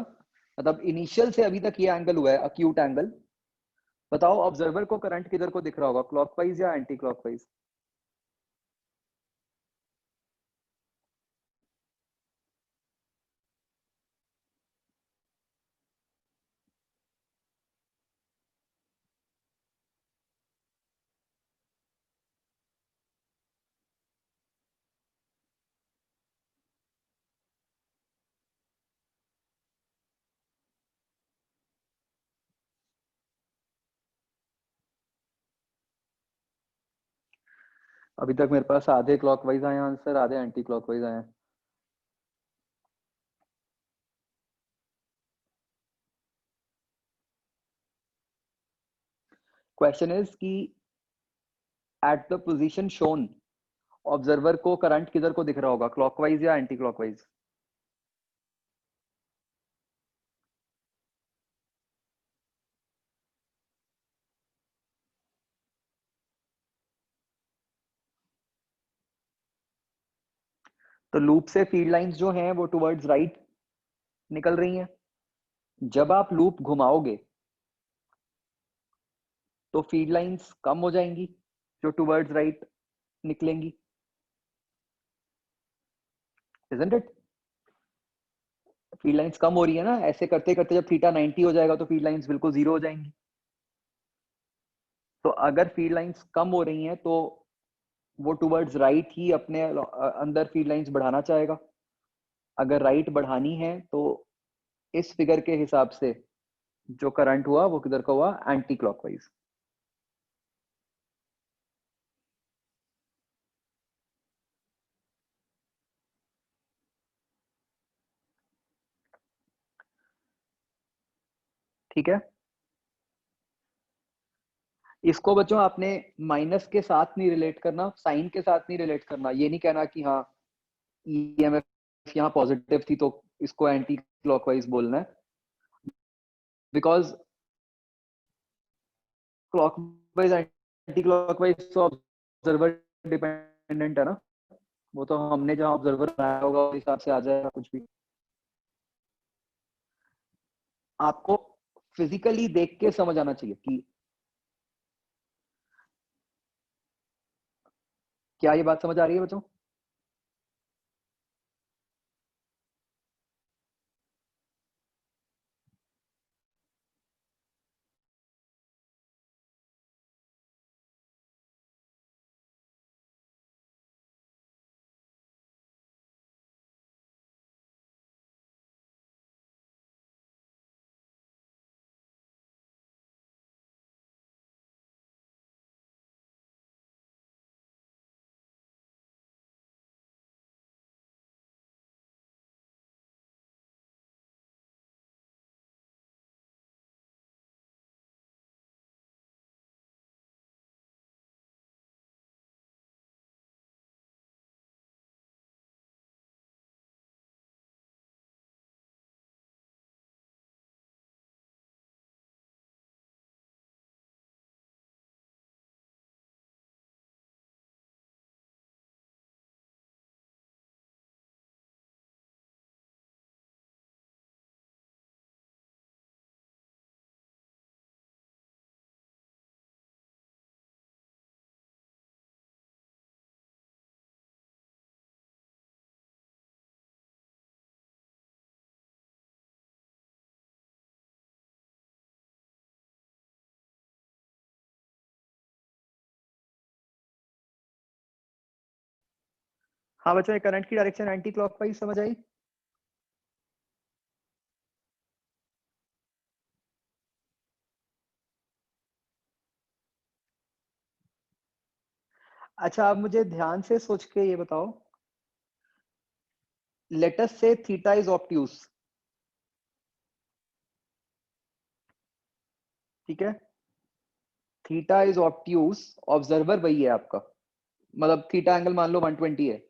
[SPEAKER 1] मतलब इनिशियल से अभी तक ये एंगल हुआ है अक्यूट एंगल। बताओ ऑब्जर्वर को करंट किधर को दिख रहा होगा, क्लॉकवाइज या एंटी क्लॉकवाइज। अभी तक मेरे पास आधे क्लॉकवाइज आए आंसर, आधे एंटी क्लॉकवाइज आए हैं। क्वेश्चन इज कि at the position shown observer को करंट किधर को दिख रहा होगा, क्लॉकवाइज या एंटी क्लॉकवाइज। तो लूप से फील्ड लाइंस जो हैं वो टुवर्ड्स राइट निकल रही हैं। जब आप लूप घुमाओगे तो फील्ड लाइंस कम हो जाएंगी जो टुवर्ड्स राइट निकलेंगी, इजंट इट। फील्ड लाइंस कम हो रही है ना, ऐसे करते करते जब थीटा 90 हो जाएगा तो फील्ड लाइंस बिल्कुल जीरो हो जाएंगी। तो अगर फील्ड लाइंस कम हो रही हैं तो वो टुवर्ड्स राइट ही अपने अंदर फील्ड लाइंस बढ़ाना चाहेगा। अगर राइट बढ़ानी है तो इस फिगर के हिसाब से जो करंट हुआ वो किधर का हुआ, एंटी क्लॉकवाइज। ठीक है, इसको बच्चों आपने माइनस के साथ नहीं रिलेट करना, साइन के साथ नहीं रिलेट करना। ये नहीं कहना कि हाँ ईएमएफ यहाँ पॉजिटिव थी तो इसको एंटी क्लॉकवाइज बोलना है, बिकॉज क्लॉकवाइज एंटी क्लॉकवाइज तो ऑब्जर्वर डिपेंडेंट है ना, वो तो हमने जहाँ ऑब्जर्वर बनाया होगा उस हिसाब से आ जाएगा कुछ भी। आपको फिजिकली देख के समझ आना चाहिए कि क्या ये बात समझ आ रही है बच्चों। हाँ बच्चों, करंट की डायरेक्शन एंटी क्लॉकवाइज समझ आई। अच्छा, आप मुझे ध्यान से सोच के ये बताओ, लेट अस से थीटा इज ऑब्ट्यूज, ठीक है, थीटा इज ऑब्ट्यूज, ऑब्जर्वर वही है आपका, मतलब थीटा एंगल मान लो 120 है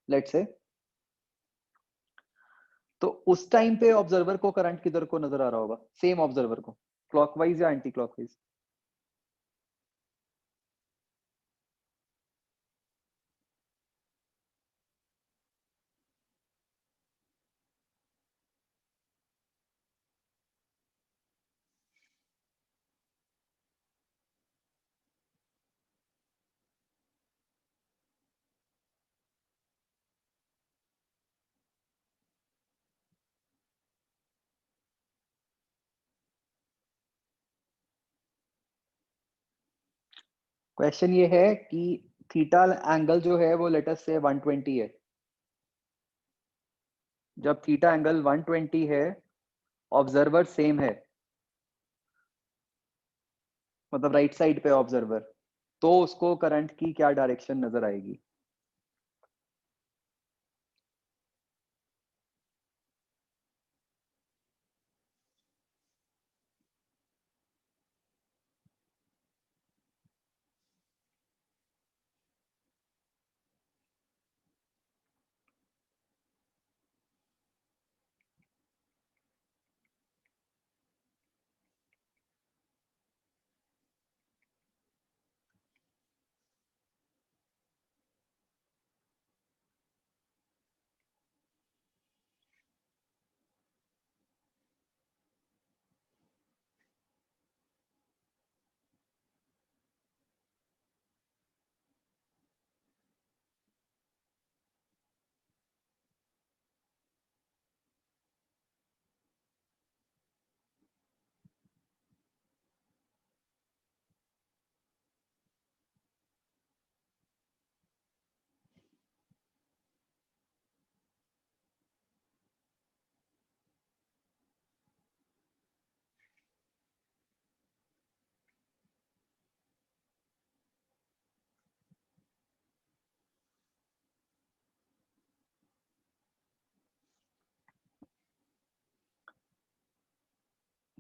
[SPEAKER 1] लेट से, तो उस टाइम पे ऑब्जर्वर को करंट किधर को नजर आ रहा होगा, सेम ऑब्जर्वर को, क्लॉकवाइज या एंटी क्लॉकवाइज? क्वेश्चन ये है कि थीटा एंगल जो है वो लेट अस से 120 है, जब थीटा एंगल 120 है, ऑब्जर्वर सेम है, मतलब राइट साइड पे ऑब्जर्वर, तो उसको करंट की क्या डायरेक्शन नजर आएगी?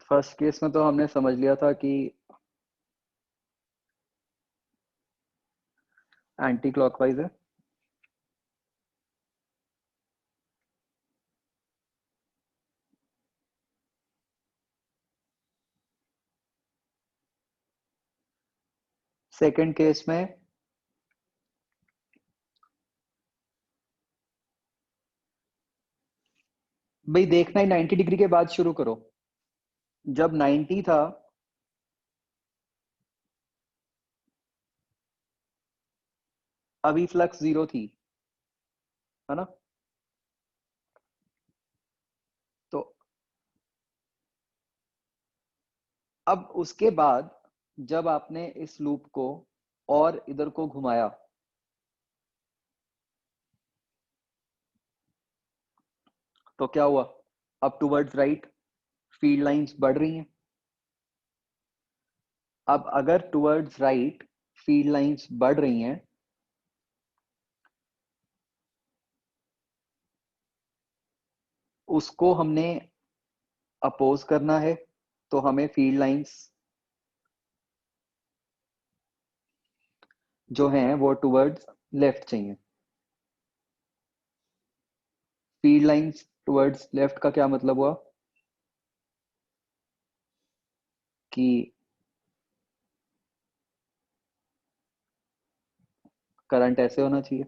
[SPEAKER 1] फर्स्ट केस में तो हमने समझ लिया था कि एंटी क्लॉकवाइज है, सेकंड केस में भाई देखना ही 90 डिग्री के बाद शुरू करो, जब 90 था अभी फ्लक्स 0 थी, है ना, तो अब उसके बाद जब आपने इस लूप को और इधर को घुमाया, तो क्या हुआ, अब टुवर्ड्स राइट फील्ड लाइंस बढ़ रही हैं, अब अगर टुवर्ड्स राइट फील्ड लाइंस बढ़ रही हैं, उसको हमने अपोज करना है, तो हमें फील्ड लाइंस जो हैं वो टुवर्ड्स लेफ्ट चाहिए। फील्ड लाइंस टुवर्ड्स लेफ्ट का क्या मतलब हुआ कि करंट ऐसे होना चाहिए,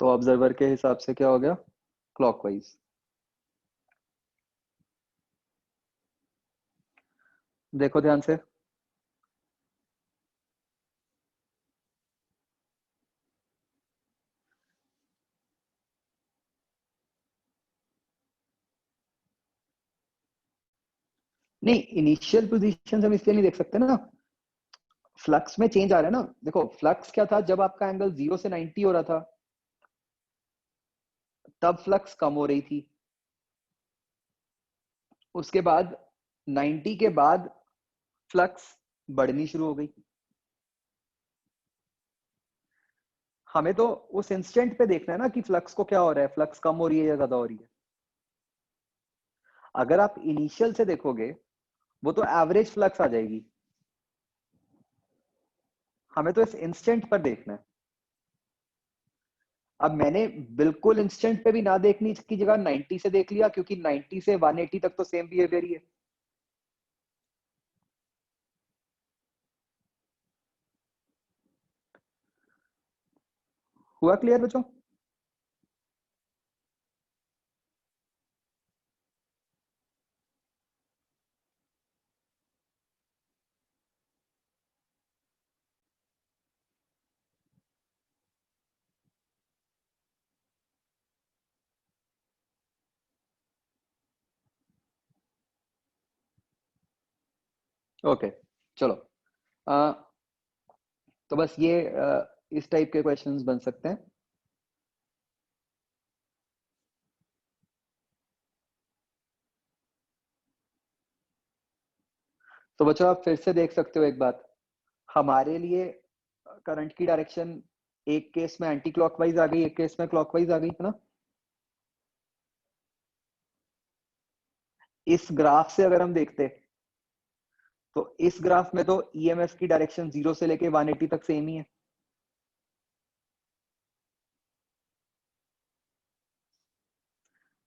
[SPEAKER 1] तो ऑब्जर्वर के हिसाब से क्या हो गया, क्लॉकवाइज। देखो ध्यान से, नहीं इनिशियल पोजीशन हम इसलिए नहीं देख सकते ना, फ्लक्स में चेंज आ रहा है ना, देखो फ्लक्स क्या था, जब आपका एंगल 0 से 90 हो रहा था तब फ्लक्स कम हो रही थी, उसके बाद 90 के बाद फ्लक्स बढ़नी शुरू हो गई। हमें तो उस इंस्टेंट पे देखना है ना कि फ्लक्स को क्या हो रहा है, फ्लक्स कम हो रही है या ज्यादा हो रही है। अगर आप इनिशियल से देखोगे वो तो एवरेज फ्लक्स आ जाएगी। हमें तो इस इंस्टेंट पर देखना है। अब मैंने बिल्कुल इंस्टेंट पे भी ना देखने की जगह 90 से देख लिया, क्योंकि 90 से 180 तक तो सेम बिहेवियर ही है। हुआ क्लियर बच्चों? ओके चलो। अ, तो बस ये इस टाइप के क्वेश्चंस बन सकते हैं। तो बच्चों आप फिर से देख सकते हो एक बात, हमारे लिए करंट की डायरेक्शन एक केस में एंटी क्लॉकवाइज आ गई, एक केस में क्लॉकवाइज आ गई, है ना। इस ग्राफ से अगर हम देखते तो इस ग्राफ में तो ईएमएफ की डायरेक्शन 0 से लेके 180 तक सेम ही है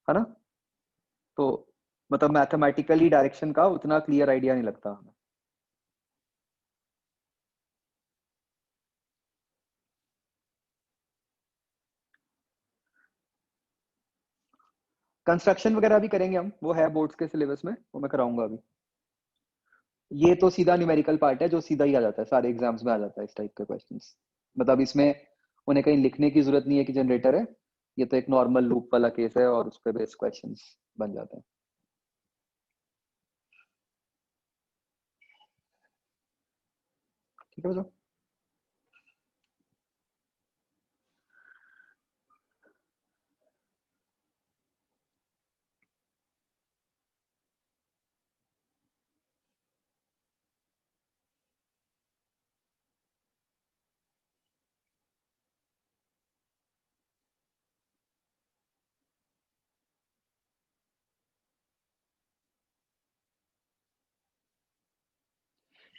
[SPEAKER 1] ना। तो मतलब मैथमेटिकली डायरेक्शन का उतना क्लियर आइडिया नहीं लगता हमें। कंस्ट्रक्शन वगैरह भी करेंगे हम, वो है बोर्ड्स के सिलेबस में, वो मैं कराऊंगा अभी। ये तो सीधा न्यूमेरिकल पार्ट है जो सीधा ही आ जाता है, सारे एग्जाम्स में आ जाता है इस टाइप के क्वेश्चंस। मतलब इसमें उन्हें कहीं लिखने की जरूरत नहीं है कि जनरेटर है, ये तो एक नॉर्मल लूप वाला केस है और उस पर बेस्ड क्वेश्चंस बन जाते हैं। ठीक है बच्चों।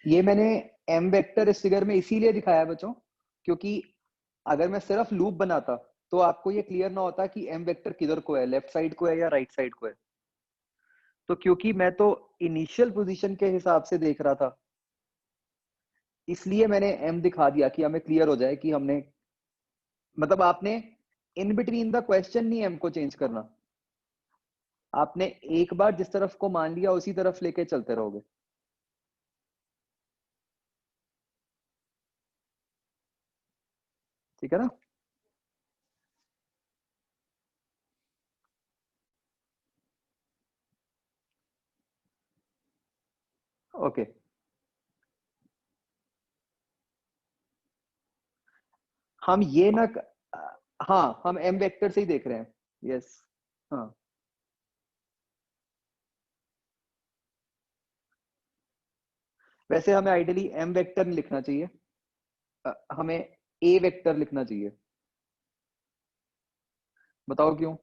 [SPEAKER 1] ये मैंने एम वेक्टर इस फिगर में इसीलिए दिखाया बच्चों, क्योंकि अगर मैं सिर्फ लूप बनाता तो आपको ये क्लियर ना होता कि एम वेक्टर किधर को है, लेफ्ट साइड को है या राइट साइड को है। तो क्योंकि मैं तो इनिशियल पोजीशन के हिसाब से देख रहा था, इसलिए मैंने एम दिखा दिया कि हमें क्लियर हो जाए कि हमने, मतलब आपने इन बिटवीन द क्वेश्चन नहीं एम को चेंज करना, आपने एक बार जिस तरफ को मान लिया उसी तरफ लेके चलते रहोगे। ठीक है ना। ओके हम ये ना, हाँ हम एम वेक्टर से ही देख रहे हैं। यस हाँ। वैसे हमें आइडियली एम वेक्टर नहीं लिखना चाहिए, हमें ए वेक्टर लिखना चाहिए। बताओ क्यों।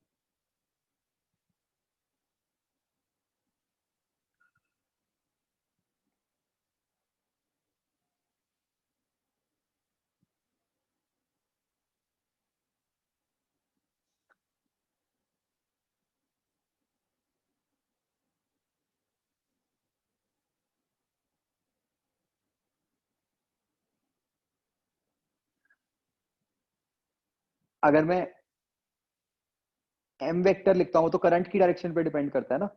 [SPEAKER 1] अगर मैं एम वेक्टर लिखता हूं तो करंट की डायरेक्शन पे डिपेंड करता है ना।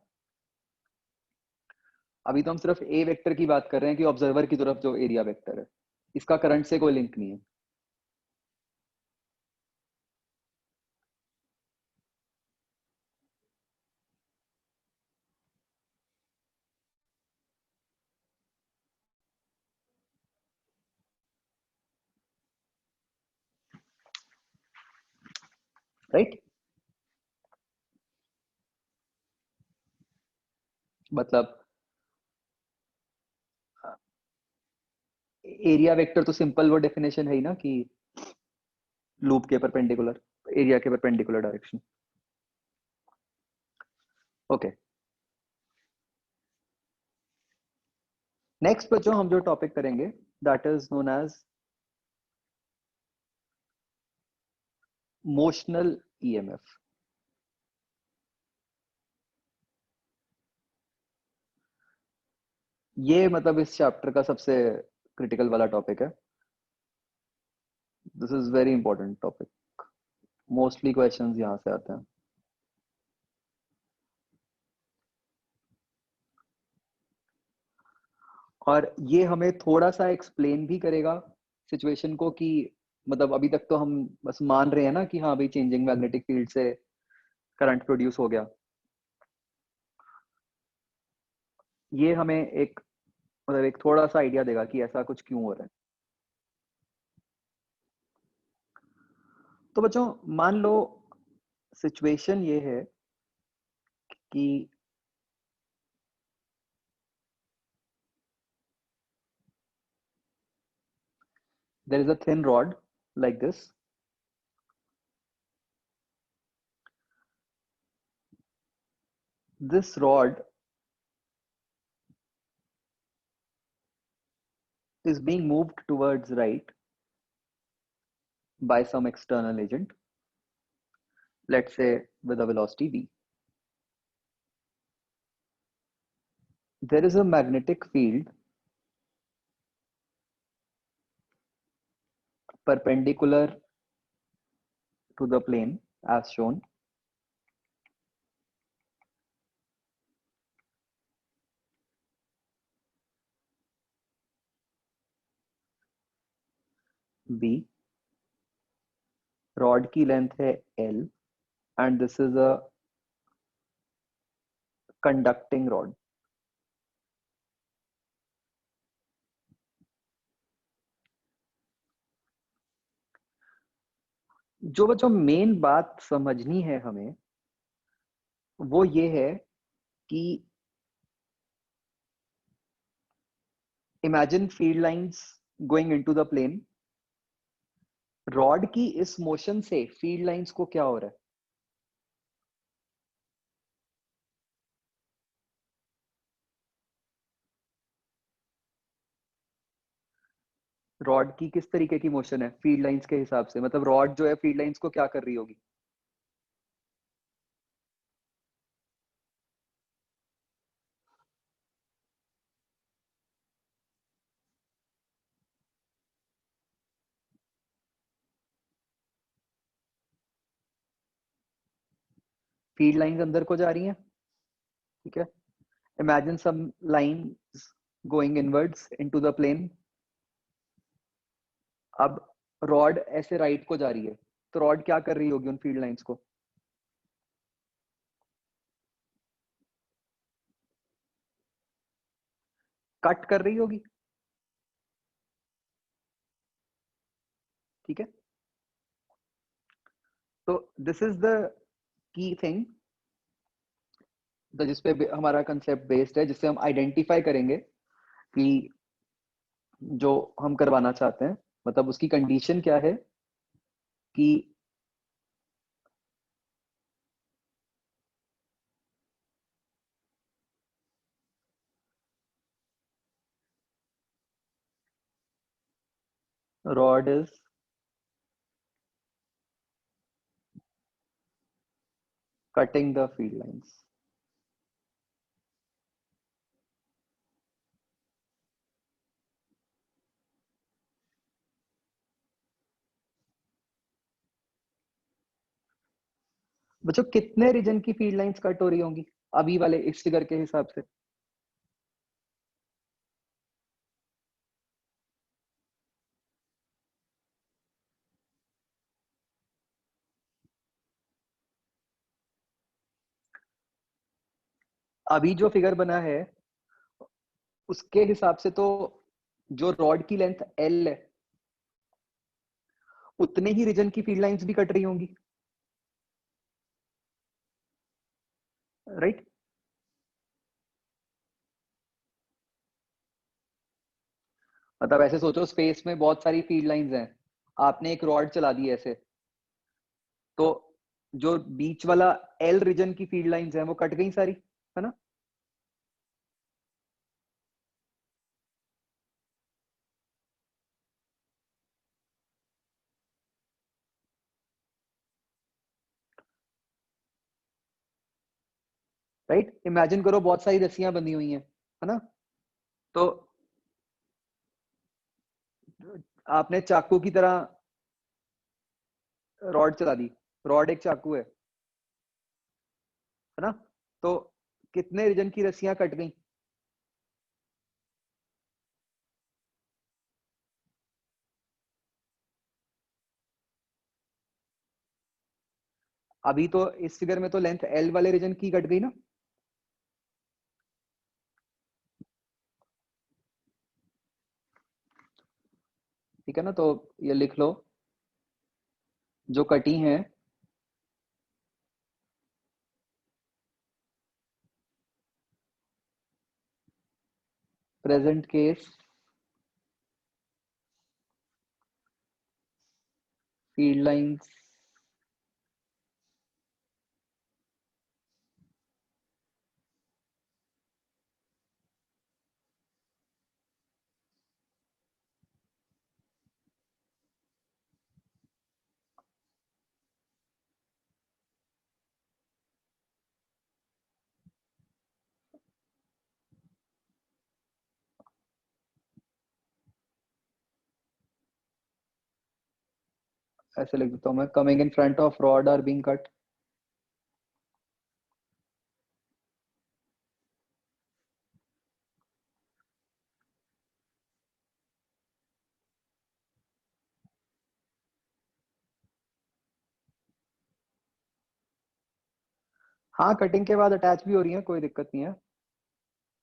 [SPEAKER 1] अभी तो हम सिर्फ ए वेक्टर की बात कर रहे हैं कि ऑब्जर्वर की तरफ जो एरिया वेक्टर है, इसका करंट से कोई लिंक नहीं है। राइट। मतलब एरिया वेक्टर तो सिंपल वो डेफिनेशन है ही ना कि लूप के परपेंडिकुलर, एरिया के परपेंडिकुलर डायरेक्शन। ओके, नेक्स्ट बच्चों हम जो टॉपिक करेंगे that is known as motional EMF. ये मतलब इस चैप्टर का सबसे क्रिटिकल वाला टॉपिक है। This is very important topic, mostly questions यहाँ से आते हैं। और ये हमें थोड़ा सा एक्सप्लेन भी करेगा सिचुएशन को कि मतलब अभी तक तो हम बस मान रहे हैं ना कि हाँ भाई चेंजिंग मैग्नेटिक फील्ड से करंट प्रोड्यूस हो गया। ये हमें एक मतलब एक थोड़ा सा आइडिया देगा कि ऐसा कुछ क्यों हो रहा है। तो बच्चों मान लो सिचुएशन ये है कि there is a thin rod like this. This rod is being moved towards right by some external agent, let's say with a velocity v. There is a magnetic field perpendicular to the plane as shown. B. Rod की length है L and this is a conducting rod. जो बच्चों main बात समझनी है हमें वो ये है कि imagine field lines going into the plane. Rod की इस मोशन से फील्ड लाइंस को क्या हो रहा है? रॉड की किस तरीके की मोशन है फील्ड लाइंस के हिसाब से? मतलब रॉड जो है फील्ड लाइंस को क्या कर रही होगी? फील्ड लाइंस अंदर को जा रही हैं, ठीक है। Imagine some lines going inwards into the plane. अब रॉड ऐसे राइट को जा रही है तो रॉड क्या कर रही होगी उन फील्ड लाइंस को? कट कर रही होगी, ठीक है। तो this is the key thing जिस पे हमारा कंसेप्ट बेस्ड है, जिससे हम आइडेंटिफाई करेंगे कि जो हम करवाना चाहते हैं मतलब उसकी कंडीशन क्या है कि rod is cutting the field lines. बच्चों कितने रीजन की फील्ड लाइंस कट हो रही होंगी अभी वाले इस फिगर के हिसाब से? अभी जो फिगर बना है उसके हिसाब से तो जो रॉड की लेंथ L है उतने ही रीजन की फील्ड लाइंस भी कट रही होंगी, राइट? मतलब ऐसे सोचो स्पेस में बहुत सारी फील्ड लाइंस हैं, आपने एक रॉड चला दी ऐसे, तो जो बीच वाला एल रीजन की फील्ड लाइंस हैं वो कट गई सारी, है ना? राइट, इमेजिन करो बहुत सारी रस्सियां बंधी हुई हैं, है ना? तो आपने चाकू की तरह रॉड चला दी, रॉड एक चाकू है ना? तो कितने रीजन की रस्सियां कट गई? अभी तो इस फिगर में तो लेंथ एल वाले रीजन की कट गई ना? ठीक है ना? तो ये लिख लो, जो कटी हैं प्रेजेंट केस फील्ड लाइंस ऐसे लिख देता हूं मैं, coming in front of rod are being cut. हाँ, कटिंग के बाद अटैच भी हो रही है, कोई दिक्कत नहीं है,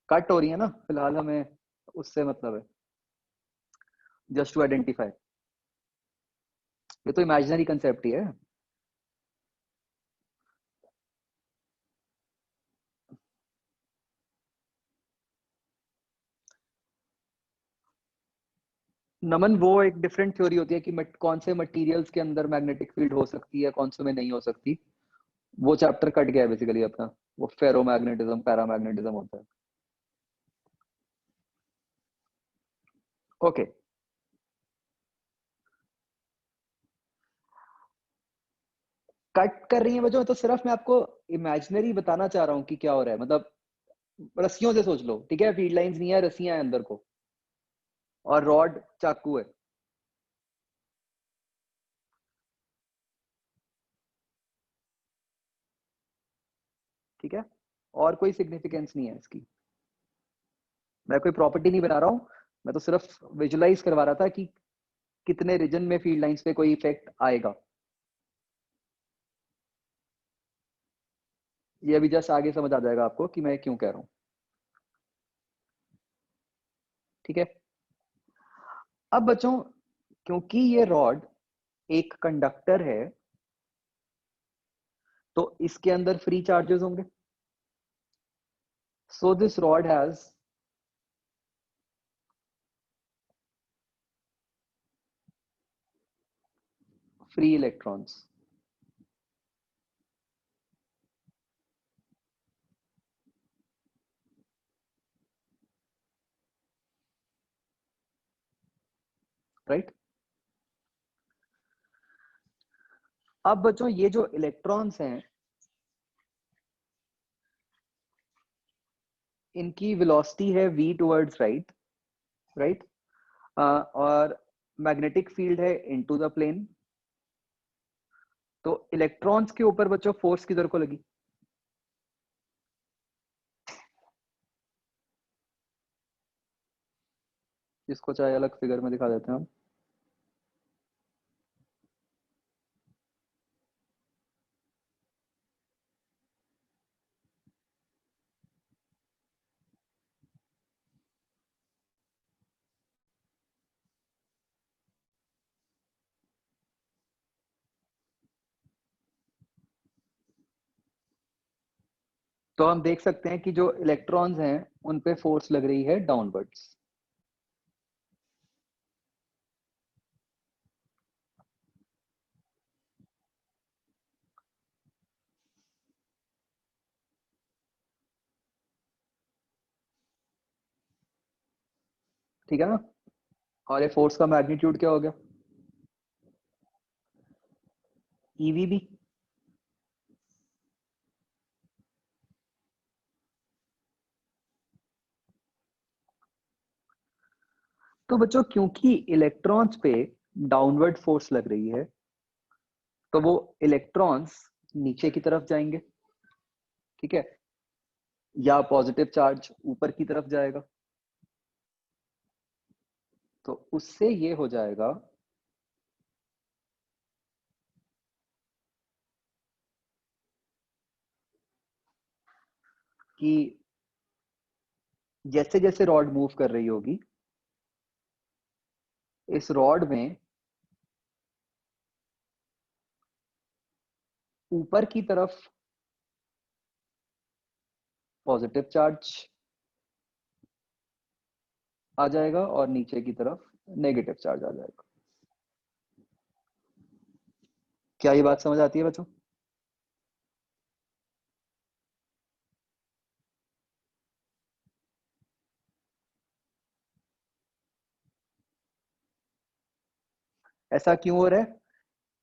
[SPEAKER 1] कट हो रही है ना फिलहाल, हमें उससे मतलब है, जस्ट टू आइडेंटिफाई। ये तो इमेजिनरी कंसेप्ट ही है। नमन, वो एक डिफरेंट थ्योरी होती है कि कौन से मटेरियल्स के अंदर मैग्नेटिक फील्ड हो सकती है, कौन से में नहीं हो सकती। वो चैप्टर कट गया है बेसिकली अपना, वो फेरोमैग्नेटिज्म पैरामैग्नेटिज्म होता है। ओके, कट कर रही है बच्चों, तो सिर्फ मैं आपको इमेजिनरी बताना चाह रहा हूँ कि क्या हो रहा है, मतलब रस्सियों से सोच लो, ठीक है? फील्ड लाइंस नहीं है, रस्सियां हैं अंदर को, और रॉड चाकू है, ठीक है? और कोई सिग्निफिकेंस नहीं है इसकी, मैं कोई प्रॉपर्टी नहीं बना रहा हूँ, मैं तो सिर्फ विजुलाइज करवा रहा था कि कितने रीजन में फील्ड लाइंस पे कोई इफेक्ट आएगा। ये अभी जस्ट आगे समझ आ जाएगा आपको कि मैं क्यों कह रहा हूँ, ठीक है? अब बच्चों, क्योंकि ये रॉड एक कंडक्टर है, तो इसके अंदर फ्री चार्जेस होंगे। So this rod has free electrons, right? अब बच्चों, ये जो इलेक्ट्रॉन्स हैं, इनकी वेलोसिटी है v टुवर्ड्स राइट, राइट? और मैग्नेटिक फील्ड है इनटू द प्लेन। तो इलेक्ट्रॉन्स के ऊपर बच्चों फोर्स किधर को लगी? इसको चाहे अलग फिगर में दिखा देते हैं हम। तो हम देख सकते हैं कि जो इलेक्ट्रॉन्स हैं उन पे फोर्स लग रही है डाउनवर्ड्स, ठीक है ना, और ये फोर्स का मैग्नीट्यूड क्या हो गया, ईवी भी। तो बच्चों क्योंकि इलेक्ट्रॉन्स पे डाउनवर्ड फोर्स लग रही है, तो वो इलेक्ट्रॉन्स नीचे की तरफ जाएंगे, ठीक है, या पॉजिटिव चार्ज ऊपर की तरफ जाएगा। तो उससे ये हो जाएगा कि जैसे जैसे रॉड मूव कर रही होगी, इस रॉड में ऊपर की तरफ पॉजिटिव चार्ज आ जाएगा और नीचे की तरफ नेगेटिव चार्ज आ जाएगा। क्या ये बात समझ आती है बच्चों? ऐसा क्यों हो रहा है?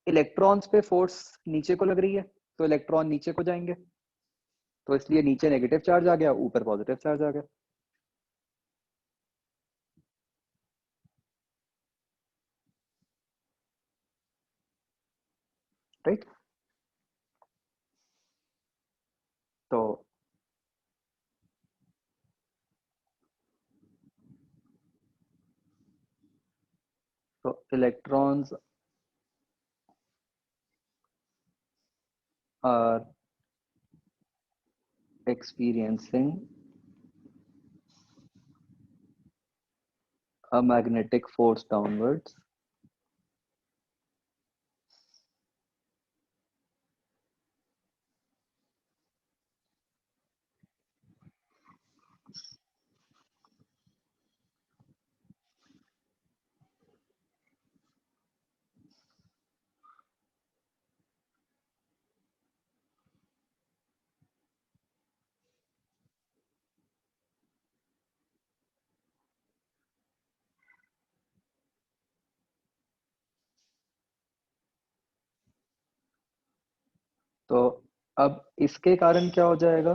[SPEAKER 1] इलेक्ट्रॉन्स पे फोर्स नीचे को लग रही है, तो इलेक्ट्रॉन नीचे को जाएंगे, तो इसलिए नीचे नेगेटिव चार्ज आ गया, ऊपर पॉजिटिव चार्ज आ गया। राइट? तो electrons are experiencing a magnetic force downwards तो अब इसके कारण क्या हो जाएगा,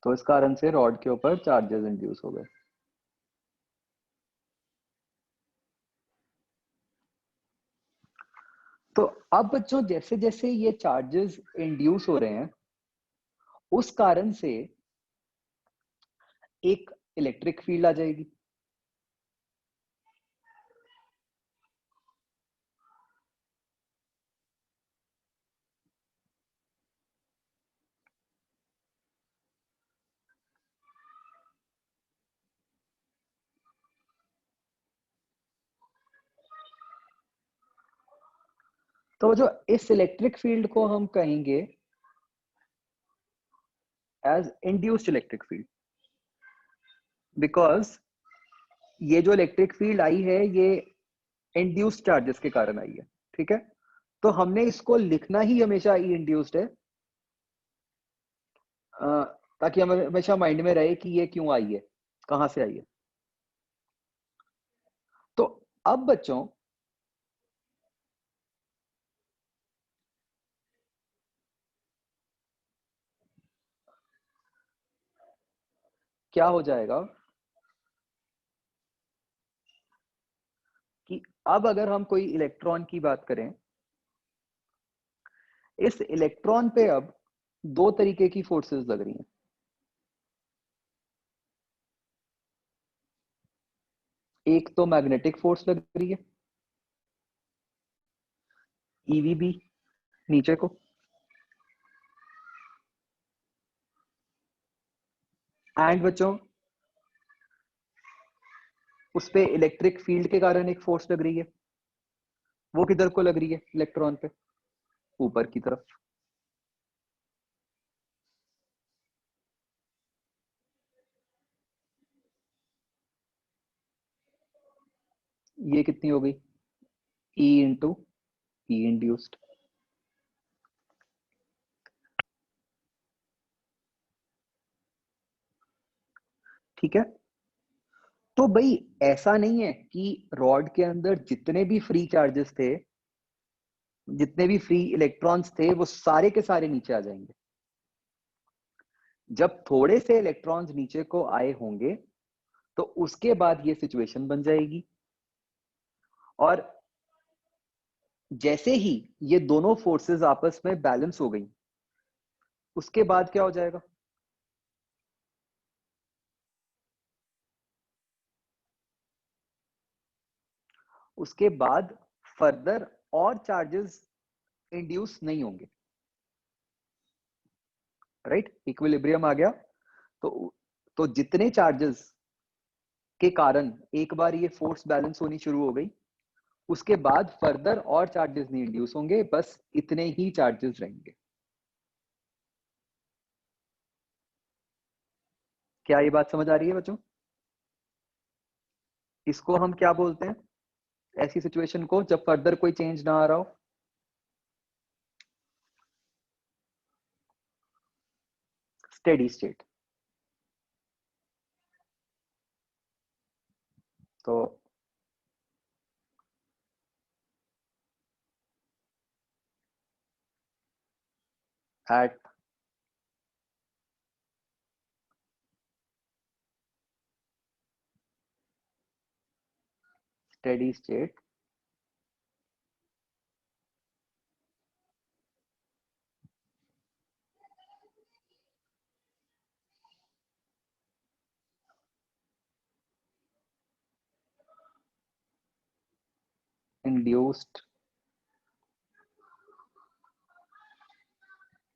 [SPEAKER 1] तो इस कारण से रॉड के ऊपर चार्जेस इंड्यूस हो गए। तो अब बच्चों जैसे जैसे ये चार्जेस इंड्यूस हो रहे हैं, उस कारण से एक इलेक्ट्रिक फील्ड आ जाएगी। तो जो इस इलेक्ट्रिक फील्ड को हम कहेंगे as induced electric field, because ये जो इलेक्ट्रिक फील्ड आई है ये इंड्यूस्ड चार्जेस के कारण आई है। ठीक है, तो हमने इसको लिखना ही हमेशा ई इंड्यूस्ड है, ताकि हमें हमेशा माइंड में रहे कि ये क्यों आई है, कहां से आई है। तो अब बच्चों क्या हो जाएगा कि अब अगर हम कोई इलेक्ट्रॉन की बात करें, इस इलेक्ट्रॉन पे अब दो तरीके की फोर्सेस लग रही हैं। एक तो मैग्नेटिक फोर्स लग रही है, ईवी भी नीचे को, एंड बच्चों उस पे इलेक्ट्रिक फील्ड के कारण एक फोर्स लग रही है। वो किधर को लग रही है इलेक्ट्रॉन पे? ऊपर की तरफ। ये कितनी हो गई, E इंटू E इंड्यूस्ड। ठीक है, तो भाई ऐसा नहीं है कि रॉड के अंदर जितने भी फ्री चार्जेस थे, जितने भी फ्री इलेक्ट्रॉन्स थे, वो सारे के सारे नीचे आ जाएंगे। जब थोड़े से इलेक्ट्रॉन्स नीचे को आए होंगे तो उसके बाद ये सिचुएशन बन जाएगी, और जैसे ही ये दोनों फोर्सेस आपस में बैलेंस हो गई, उसके बाद क्या हो जाएगा, उसके बाद फर्दर और चार्जेस इंड्यूस नहीं होंगे, राइट, इक्विलिब्रियम आ गया। तो जितने चार्जेस के कारण एक बार ये फोर्स बैलेंस होनी शुरू हो गई, उसके बाद फर्दर और चार्जेस नहीं इंड्यूस होंगे, बस इतने ही चार्जेस रहेंगे। क्या ये बात समझ आ रही है बच्चों? इसको हम क्या बोलते हैं, ऐसी सिचुएशन को जब फर्दर कोई चेंज ना आ रहा हो? Steady state. तो at steady state induced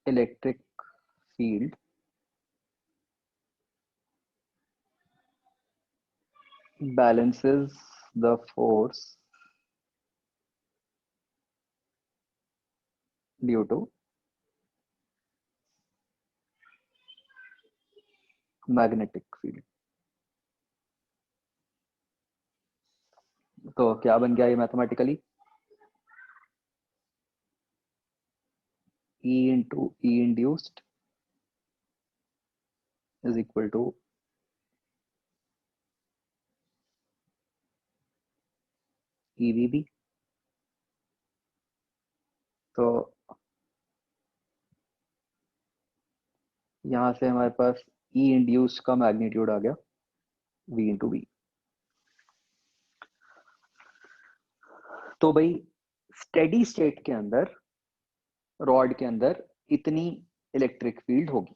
[SPEAKER 1] electric field balances the force due to magnetic field। तो क्या बन गया ये mathematically, E into E induced is equal to EVB। तो यहां से हमारे पास E इंड्यूस्ड का मैग्नीट्यूड आ गया V इंटू V। तो भाई स्टेडी स्टेट के अंदर रॉड के अंदर इतनी इलेक्ट्रिक फील्ड होगी।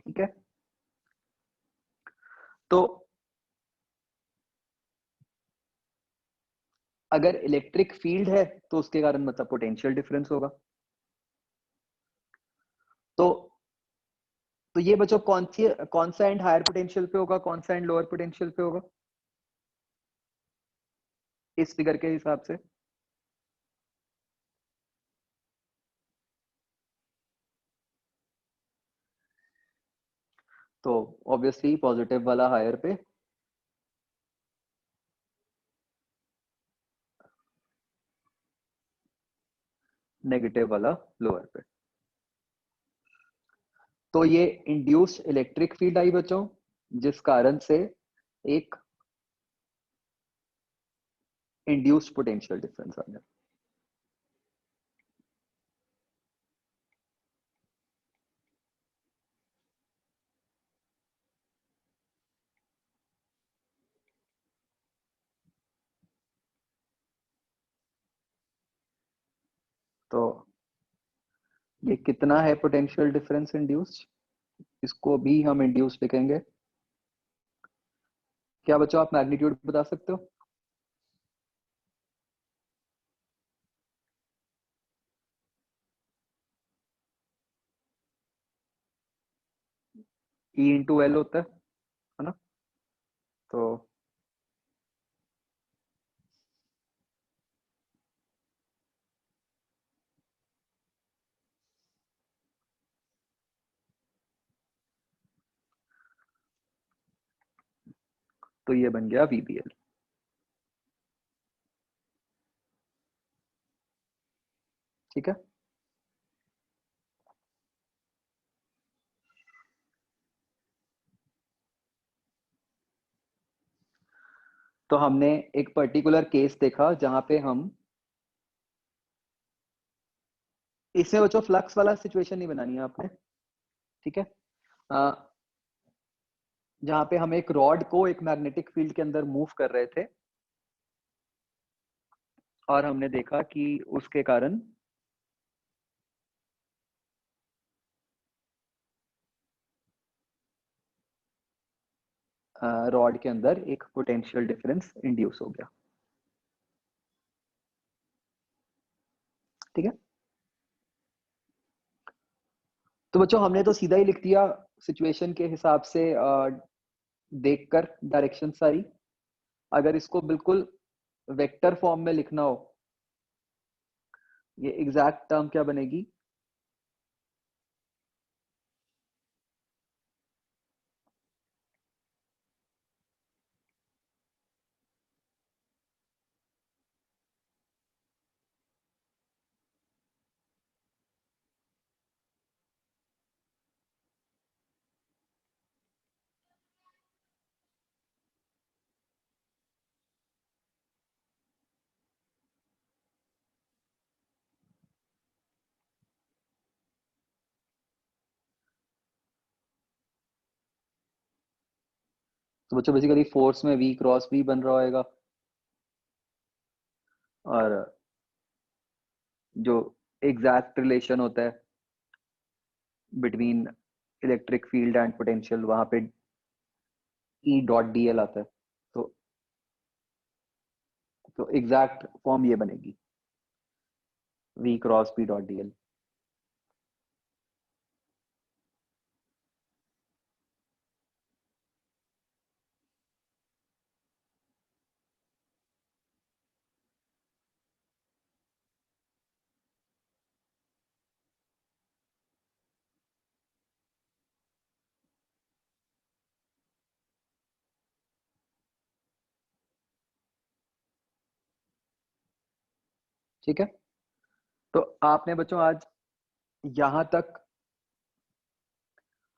[SPEAKER 1] ठीक है, तो अगर इलेक्ट्रिक फील्ड है तो उसके कारण मतलब पोटेंशियल डिफरेंस होगा। तो तो ये बच्चों कौन सा एंड हायर पोटेंशियल पे होगा, कौन सा एंड लोअर पोटेंशियल पे होगा इस फिगर के हिसाब से? तो ऑब्वियसली पॉजिटिव वाला हायर पे, नेगेटिव वाला लोअर पे। तो ये इंड्यूस्ड इलेक्ट्रिक फील्ड आई बच्चों, जिस कारण से एक इंड्यूस्ड पोटेंशियल डिफरेंस आ गया। तो ये कितना है पोटेंशियल डिफरेंस इंड्यूस्ड, इसको भी हम इंड्यूस्ड लिखेंगे। क्या बच्चों आप मैग्नीट्यूड बता सकते हो? E इंटू एल होता है ना? तो तो ये बन गया VBL। ठीक है, तो हमने एक पर्टिकुलर केस देखा जहां पे हम, इसमें बच्चों फ्लक्स वाला सिचुएशन नहीं बनानी है आपने, ठीक है। जहां पे हम एक रॉड को एक मैग्नेटिक फील्ड के अंदर मूव कर रहे थे और हमने देखा कि उसके कारण रॉड के अंदर एक पोटेंशियल डिफरेंस इंड्यूस हो गया। ठीक है, तो बच्चों हमने तो सीधा ही लिख दिया सिचुएशन के हिसाब से, देखकर डायरेक्शन सारी। अगर इसको बिल्कुल वेक्टर फॉर्म में लिखना हो, ये एग्जैक्ट टर्म क्या बनेगी? तो बच्चों बेसिकली फोर्स में V क्रॉस V बन रहा होगा, और जो एग्जैक्ट रिलेशन होता है between electric field and potential, वहां पे E.dl आता है। तो एग्जैक्ट फॉर्म ये बनेगी V क्रॉस B.dl। ठीक है, तो आपने बच्चों आज यहां तक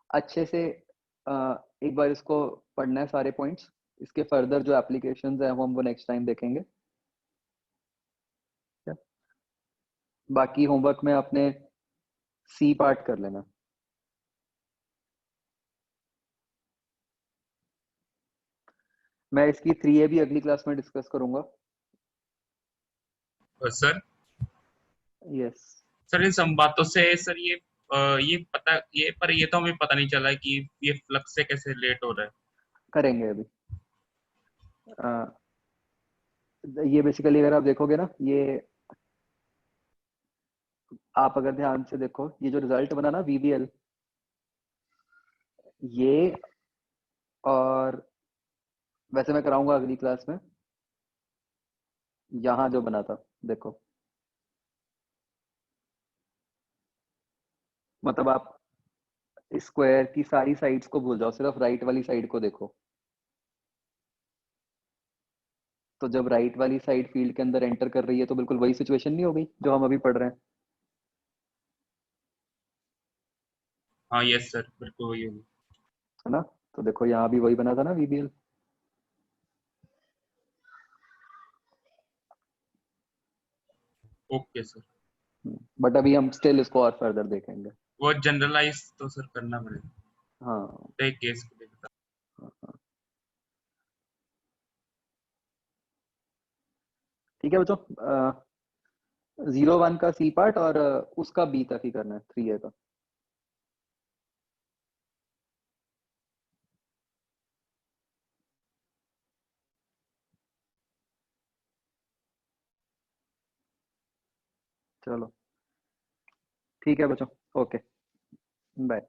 [SPEAKER 1] अच्छे से एक बार इसको पढ़ना है सारे पॉइंट्स। इसके फर्दर जो एप्लीकेशंस हैं वो नेक्स्ट टाइम देखेंगे। बाकी होमवर्क में आपने सी पार्ट कर लेना। मैं इसकी 3A भी अगली क्लास में डिस्कस करूंगा।
[SPEAKER 6] सर
[SPEAKER 1] यस,
[SPEAKER 6] सर इन सब बातों से सर ये पता ये तो हमें पता नहीं चला है कि ये फ्लक्स से कैसे रिलेट हो रहा है।
[SPEAKER 1] करेंगे अभी। ये बेसिकली अगर आप देखोगे ना, ये आप अगर ध्यान से देखो, ये जो रिजल्ट बना ना VBL, ये, और वैसे मैं कराऊंगा अगली क्लास में, यहाँ जो बना था देखो, मतलब आप स्क्वायर की सारी साइड्स को भूल जाओ, सिर्फ राइट वाली साइड को देखो। तो जब राइट वाली साइड फील्ड के अंदर एंटर कर रही है तो बिल्कुल वही सिचुएशन नहीं हो गई जो हम अभी पढ़ रहे हैं?
[SPEAKER 6] हाँ यस सर, बिल्कुल वही होगी।
[SPEAKER 1] है ना? तो देखो यहाँ भी वही बना था ना VBL।
[SPEAKER 6] ओके सर,
[SPEAKER 1] बट अभी हम स्टिल इसको और फर्दर देखेंगे।
[SPEAKER 6] वो जनरलाइज तो सर करना पड़ेगा,
[SPEAKER 1] हाँ,
[SPEAKER 6] तो एक केस को देखता।
[SPEAKER 1] ठीक है बच्चों, 0-1 का सी पार्ट और उसका B तक ही करना है 3A का। चलो ठीक है बच्चों, ओके, बाय।